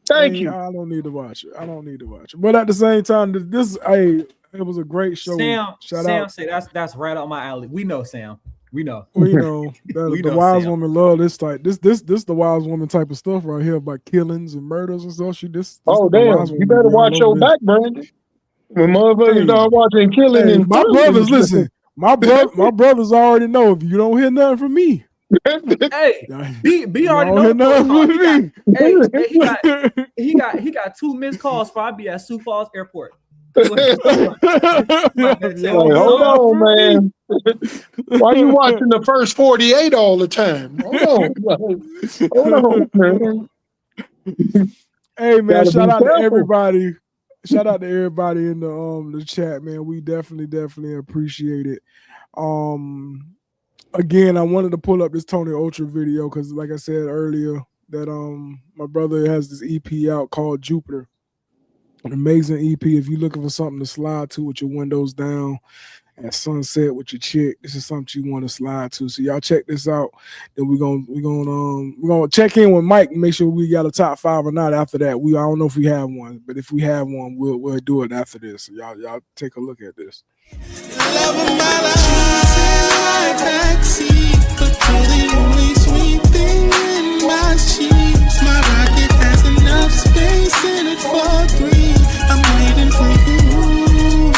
Thank you. I don't need to watch it. I don't need to watch it. But at the same time, it was a great show. Shout out. Say that's right up my alley. We know, Sam. We know. Well, you know, We the know, wise Sam. woman love this type. This the wise woman type of stuff right here about killings and murders and stuff. Oh, the damn. wise You woman better be all watch over your this. back, Brandon. When motherfuckers Hey, start watching killing hey, and my killing. brothers, listen. My brothers already know if you don't hear nothing from me. Hey, you B already don't know hear the nothing protocol. from me. He got 2 missed calls for I be at Sioux Falls Airport. Like, hold on, man. Why you watching the first 48 all the time? Hold on, man. Hey man, Gotta shout be out to careful. everybody. Shout out to everybody in the chat, man. We definitely appreciate it. Again, I wanted to pull up this Tony Ultra video because, like I said earlier, that my brother has this EP out called Jupiter. An amazing EP. If you're looking for something to slide to with your windows down at sunset with your chick, this is something you want to slide to. So y'all check this out. Then we're gonna check in with Mike and make sure we got a top 5 or not. After that, I don't know if we have one, but if we have one, we'll do it after this. So y'all take a look at this. Love of my life, backseat, but you're the only sweet thing in my sheets. My rocket has enough space in it for 3. I'm waiting for you,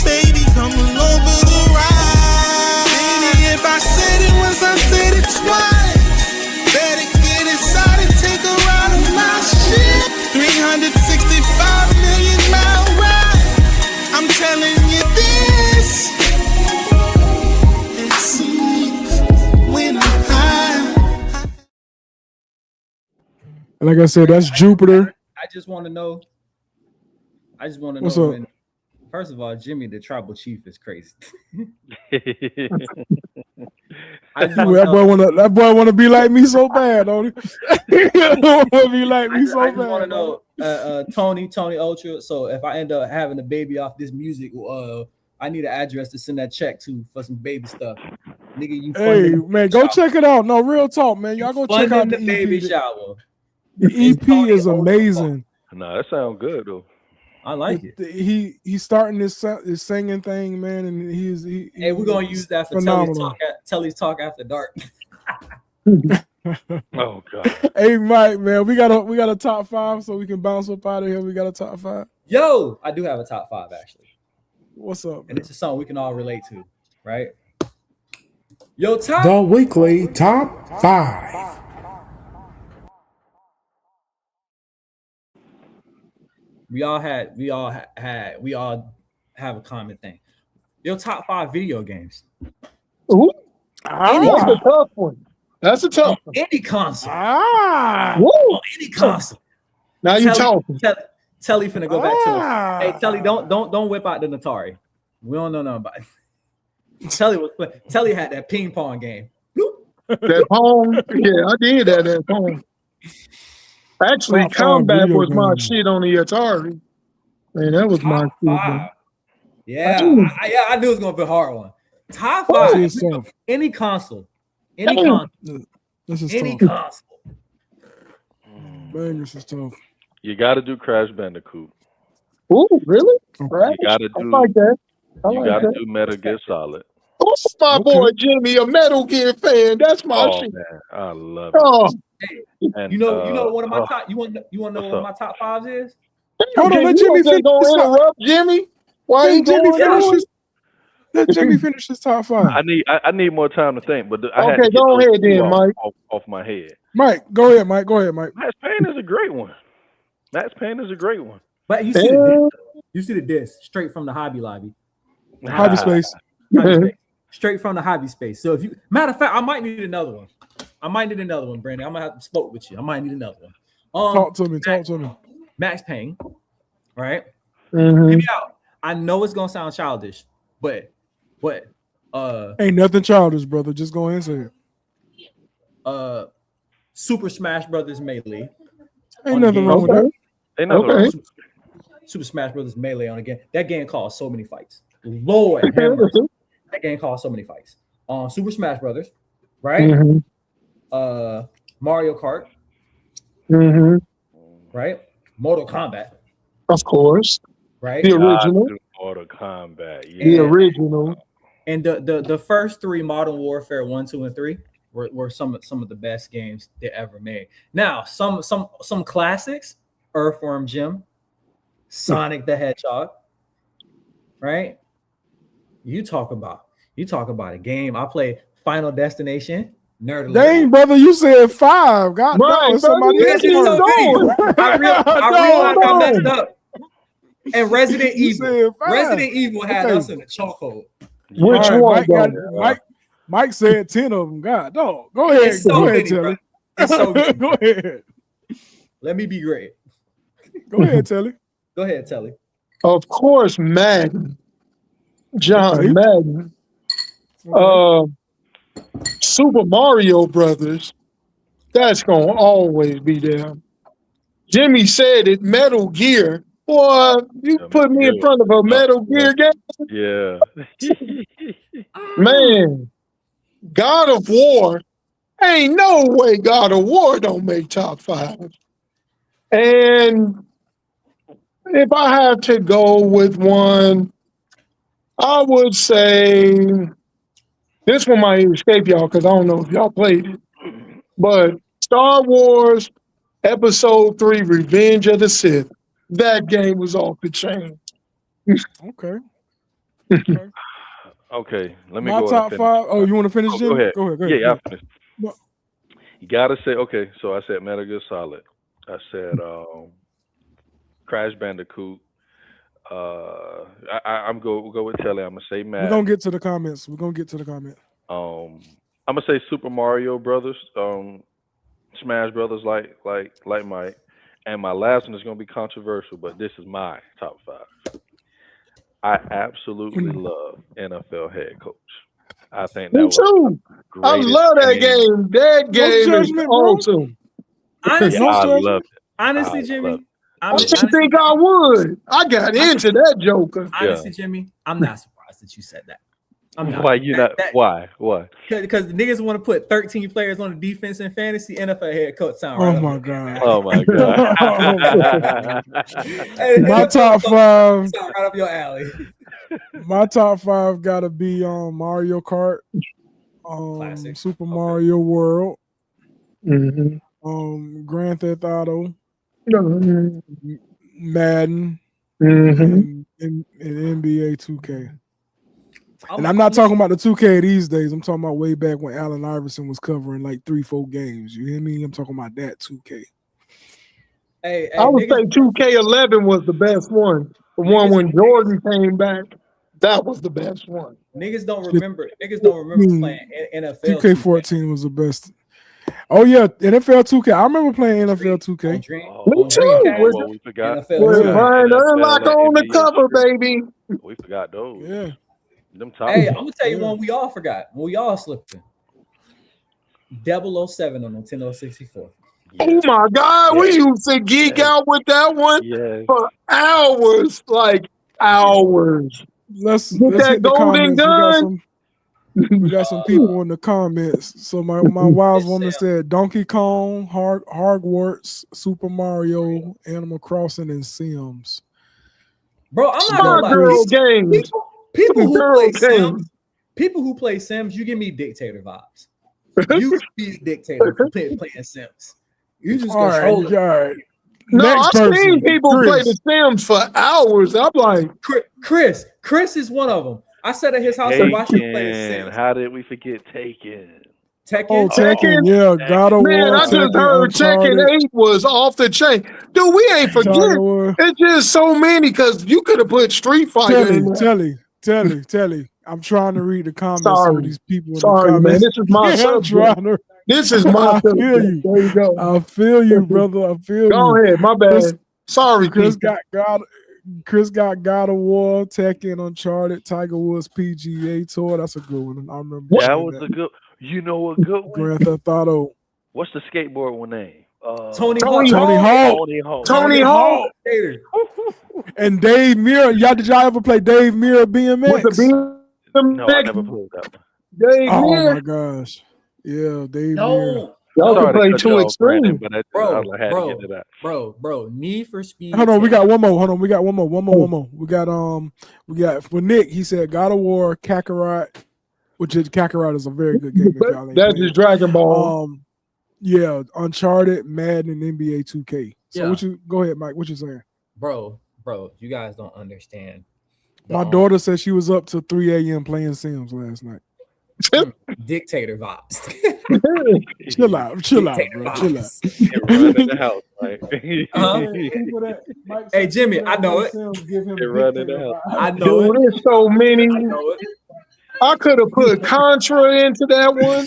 baby. Come over the ride. Baby, if I said it once, I said it twice. Better get inside and take a ride on my ship. 365 million mile ride. I'm telling you this. It seems when I'm high. And like I said, that's Jupiter. I just want to know. What's up? First of all, Jimmy the tribal chief is crazy. That boy wanna be like me so bad, don't he? Wanna be like me so I bad. just want to know, Tony Ultra. So if I end up having a baby off this music, I need an address to send that check to for some baby stuff. Nigga, you Hey funding man, the go shower. check it out. No, real talk, man. Y'all go check out Funding the the baby EP. shower. The EP Tony is Ultra. amazing. Nah, that sounds good though. I like it. He's starting this singing thing, man, and Hey, we're gonna use that for Telly's talk after dark. Oh god. Hey Mike, man, we got a top 5, so we can bounce up out of here. We got a top 5. Yo, I do have a top 5 actually, What's up, man? and this is something we can all relate to, right? Yo, top. The weekly top 5. We all have a common thing. Your top 5 video games. Ooh, that's a tough one. That's a tough one. Any console. Woo. Any console. Now you talking. Telly finna go back to the. Ah. Hey, Telly, don't whip out the Atari. We don't know nothing about it. Telly had that ping pong game. That home, yeah, I did that at home. Actually, Top five Combat video was my game. shit on the Atari. Man, that was my Top shit. five. Yeah, Ooh. I knew it was gonna be a hard one. Top This five. is tough. Any console. Damn. This is Any tough. console. Man, this is tough. You got to do Crash Bandicoot. Ooh, really? Right. You got to I do. like that. I You like got to that. do Metal Gear Solid. Oh, my boy Jimmy, a Metal Gear fan. That's my Oh shit. man, I love it. Oh, And, You know one of my oh, top. You want to know What's what up? my top fives is? Hold on, okay, let you Jimmy just finish gonna this top. interrupt Jimmy? Why he Let Jimmy going finish on? his. Let Jimmy finish his top five. I need more time to think, but I had Okay, to get go those ahead two then, Mike. off my head. Mike, go ahead, Mike. Go ahead, Mike. Max Payne is a great one. Max Payne is a great one. But you see the disc. You see the disc straight from the Hobby Lobby. Hobby space. Hobby space. Straight from the Hobby space. So if you, matter of fact, I might need another one. Brandon. I'm gonna have to spoke with you. I might need another one. Talk to me. Talk to me. Max Payne, right? Mhm. Hear me out. I know it's gonna sound childish, but Ain't nothing childish, brother. Just go ahead and say it. Super Smash Brothers Melee. Ain't on nothing the wrong with Okay. that. Ain't nothing Okay. wrong. Super Smash Brothers Melee on the game. That game caused so many fights. Lord have mercy. That game caused so many fights. Super Smash Brothers, right? Mhm. Mario Kart, Mhm. right? Mortal Kombat, Of course, right? the God, original. do Mortal Kombat. The Yeah. original. And the first three, Modern Warfare 1, 2, and 3, were some of the best games they ever made. Now, some classics: Earthworm Jim, Sonic the Hedgehog, right? You talk about a game. I played Final Destination, Nerd Alert. Dang, brother, you said five. God Right, damn, somebody brother, else you first. keep going. I realized I messed up. And Resident You Evil. said five. Resident Evil had Okay. us in the chokehold. Which All right, one, Mike, got, though? Mike said 10 of them. God, dog. Go ahead. It's so Go ahead, many, bro. Telly. It's so many. Go ahead. Let me be great. Go ahead, Telly. Go ahead, Telly. Of course, Madden. John Okay. Madden. Super Mario Brothers. That's gonna always be there. Jimmy said it. Metal Gear. Boy, you Yeah, put me in Gear. front of a Metal Gear game, Yeah. man. God of War. Ain't no way God of War don't make top five. And if I have to go with one, I would say this one might escape y'all because I don't know if y'all played it. But Star Wars Episode 3, Revenge of the Sith. That game was off the chain. Okay. Okay. Let me My go top and finish. five. Oh, you want to finish, Oh, Jimmy? go ahead. Go ahead. Yeah, I finished. What? You gotta say okay. So I said Metal Gear Solid. I said Crash Bandicoot. I'm go with Telly. I'm gonna say We're Madden. going to get to the comments. I'm I'm gonna say Super Mario Brothers. Smash Brothers, like Mike. And my last one is gonna be controversial, but this is my top five. I absolutely love NFL Head Coach. I think that Me was too. I greatest love that game. That game is judgment, bro. awesome. Honestly, No I judgment. love it. honestly, I Jimmy, love it. I didn't think I would. I got into that Joker. honestly, Jimmy, I'm not surprised that you said that. I'm not. Why you not? Why? Because niggas want to put 13 players on the defense in fantasy. NFL head coach sound right Oh, up my your God. Oh my god. Hey, My NFL top coach five. sound right up your alley. My top five got to be Mario Kart, Classic. Super Okay. Mario World, Mm-hmm. Grand Theft Auto, Mm-hmm. Madden, Mm-hmm. and NBA 2K. And I'm not talking about the 2K these days. I'm talking about way back when Allen Iverson was covering like 3-4 games. You hear me? I'm talking about that 2K. Hey, I would niggas, say 2K11 was the best one. The one when Jordan came back, that was the best one. niggas don't remember. Niggas don't remember playing NFL. 2K14 was the best. Oh yeah, NFL 2K. I remember playing NFL 2K. On Dream, Oh, Me on too. Dreamcast. With- well, we forgot. NFL With Yeah. Brian NFL Urlacher and on the NBA cover, Street. baby. We forgot those. Yeah. Them top. Hey, I'm gonna tell you Yeah. one we all forgot. When we all slipped in. 007 on Nintendo 64. Oh my God, we Yeah. used to geek Yeah. out with that one Yeah. for hours, like hours. Let's Get that hit the golden comments. gun. We got some people in the comments. So my wise woman said Donkey Kong, Hogwarts, Super Mario, Animal Crossing, and Sims. Bro, I'm not Smart gonna lie. girl games. People who Girl play games. Sims, people who play Sims, you give me dictator vibes. You be a dictator for playing Sims. You just All right, control it. all right. No, Next I've person, seen people play Chris. the Sims for hours. I'm like, Chris is one of them. I sat at his house and watched him play Taken. Sims. How did we forget Taken? Tekken. Oh, Tekken, Tekken. yeah, God of man, War, I just Tekken, heard Tekken Uncharted, 8 was off the chain. Dude, we ain't forget. God of War. It's just so many because you could have put Street Fighter in there. Telly. I'm trying to read the comments Sorry. of these people in Sorry, the man. comments. This is my I'm subject. trying to. This is my I feel subject. you. There you go. I feel you, brother. I feel Go you. ahead. My bad. Chris- Sorry, Chris people. got God of War, Tekken, Uncharted, Tiger Woods PGA Tour. That's a good one. I remember That playing was that. a good. You know a good one. Grand Theft Auto. What's the skateboard one name? Tony Tony Hawk. Tony Hawk. Tony Hawk. Tony Hawk Dictator. And Dave Mirra. Did y'all ever play Dave Mirra BMX? with the No, I BMX. never played that one. Dave Oh Mirra. my gosh. Yeah, Dave Mirra. No, Y'all Sorry can to play cut too you off, Brandon, extreme. but I Bro, had bro. to get to that. bro. Need for Speed. Hold on, we 10. got one more. We got one more. We got for Nick. He said God of War, Kakarot, which is Kakarot is a very good game. If y'all ain't That's played just it. Dragon Ball. Yeah, Uncharted, Madden, and NBA 2K. So Yeah. what you go ahead, Mike? What you saying? Bro, you guys don't understand. My daughter said she was up till 3 a.m. playing Sims last night. Dictator vibes. Chill out, Dictator bro. Chill out. vibes. And run in the house, right? Uh-huh. Hey, Jimmy, I know it. They run in the house. I know Dude, it. there's so many. I know it. I could have put Contra into that one.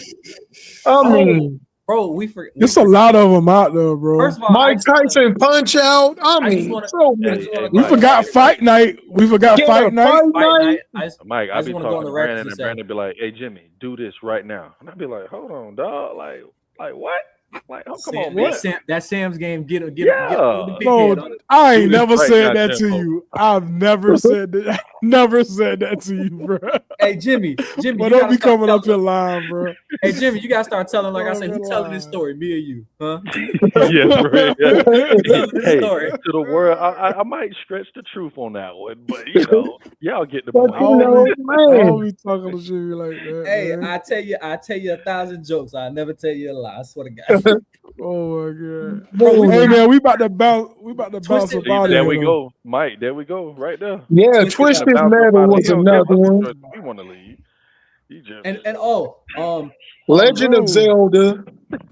I mean, Bro, we forget. There's a lot of them out there, bro. First of all, Mike Tyson Punch Out. I I just mean, wanna- so I many. just wanna We go- forgot Fight Night. We forgot Yeah, Fight Night. Fight Fight Night. night. I just- Mike, I I just be wanna go talking on to the record Brandon, to and say- Brandon be like, "Hey, Jimmy, do this right now." And I be like, "Hold on, dog. Like what? Like, oh, come on, what?" That Sam's game. Get the Yeah. big No, head on it. I ain't Do this never right said now, that to Tempo. you. I've never said that. Never said that to you, bro. Hey, Jimmy, But you don't gotta be start coming up here telling- lying, bro. Hey, Jimmy, you gotta start telling. Like I said, Don't who's telling this lie. story? Me or you? Huh? Yes, right. Tell this Hey, story. to the world, I might stretch the truth on that one, but you know, y'all get the But point. you know, I man, don't be talking to Jimmy like that. Hey, man. I tell you 1,000 jokes. I never tell you a lie. I swear to God. Oh my god. Bro, Hey man, we about to bounce. We about to bounce Twisted up See, out of there here. we though. go, Mike. There we go, right there. yeah, Twisted Twisted Gotta bounce up Metal out of was here. another Give us the one. choice. We want to leave. You just and Legend bro. of Zelda.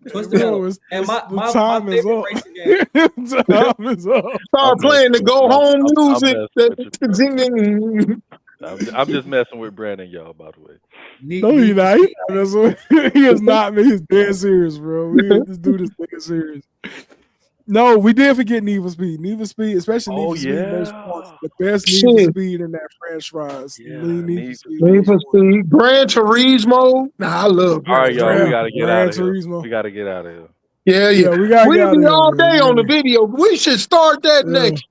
Twisted Metal. Bro, And the my time is favorite up. racing game. Time is up. Start I'm playing the messing go with home you. I'm music. I'm just messing with Brandon, y'all. By the way, No, he's not. He is not. Man, he's dead serious, bro. This dude is dead serious. No, we did forget Need for Speed. Need for Speed, especially Need Oh, for Speed Most yeah. Wanted. The best Need for Shit. Speed in that franchise. Yeah, Need for Speed. Need for Most Wanted. Speed. Gran Turismo. Nah, I love all right, y'all. Gran- We gotta get Gran out of here. Turismo. We gotta get out of here. Yeah, Yeah, we gotta we get out be of here, all man. day on the Yeah. video. We should start that Yeah. next.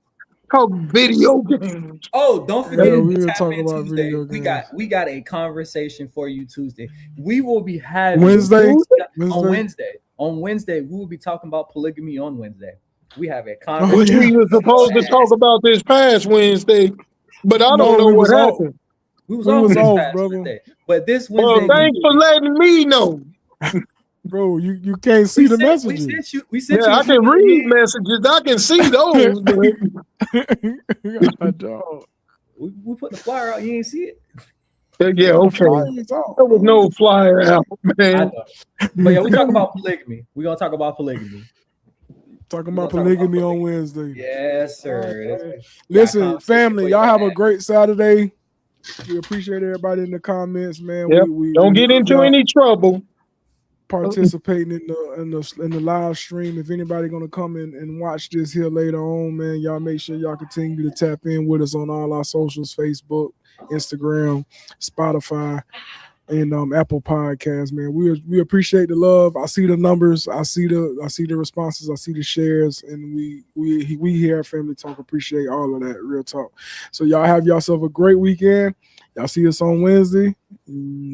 Talk video games. Oh, don't forget Yeah, we to gonna tap talk in about Tuesday. video We got a conversation for you Tuesday. We will be having Wednesday. On Wednesday, we will be talking about polygamy on Wednesday. We have a Oh, conversation. yeah. We were supposed to talk about this past Wednesday, but I No, don't know we what was off. happened. We was We off was this off, past brother. Wednesday, but this Well, Wednesday, thanks for letting me know. Bro, you can't see the we messages. sent you. We sent you. Yeah, I can read messages. I can see those. but- God, dog. We put the flyer out. You ain't see it. yeah, okay. Flyers off. There was no flyer out, I man. know. But yeah, we talk about polygamy. We're gonna talk about polygamy. Talking We're about gonna talk about polygamy on polygamy. Wednesday. Yes, sir. Listen, conversation family, for y'all your have a man. great Saturday. We appreciate everybody in the comments, man. Yep. We Don't get love into y'all. any trouble. participating in the live stream. If anybody gonna come in and watch this here later on, man, y'all make sure y'all continue to tap in with us on all our socials: Facebook, Instagram, Spotify, and Apple Podcasts. Man, we appreciate the love. I see the numbers, I see the responses, I see the shares, and we here at Family Talk appreciate all of that. Real talk. So y'all have yourself a great weekend. Y'all see us on Wednesday.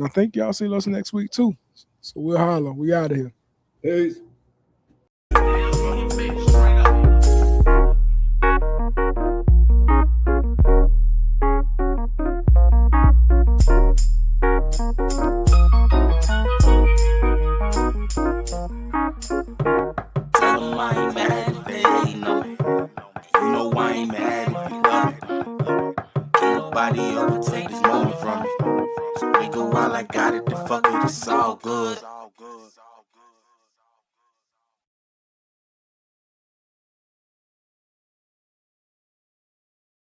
I think y'all see us next week too. So we'll holler. We out of here. Peace. Tell 'em I ain't mad if they ain't know me. You know I ain't mad if you love it. Can't nobody overtake this moment from me. So nigga, while I got it, the fuck it, it's all good.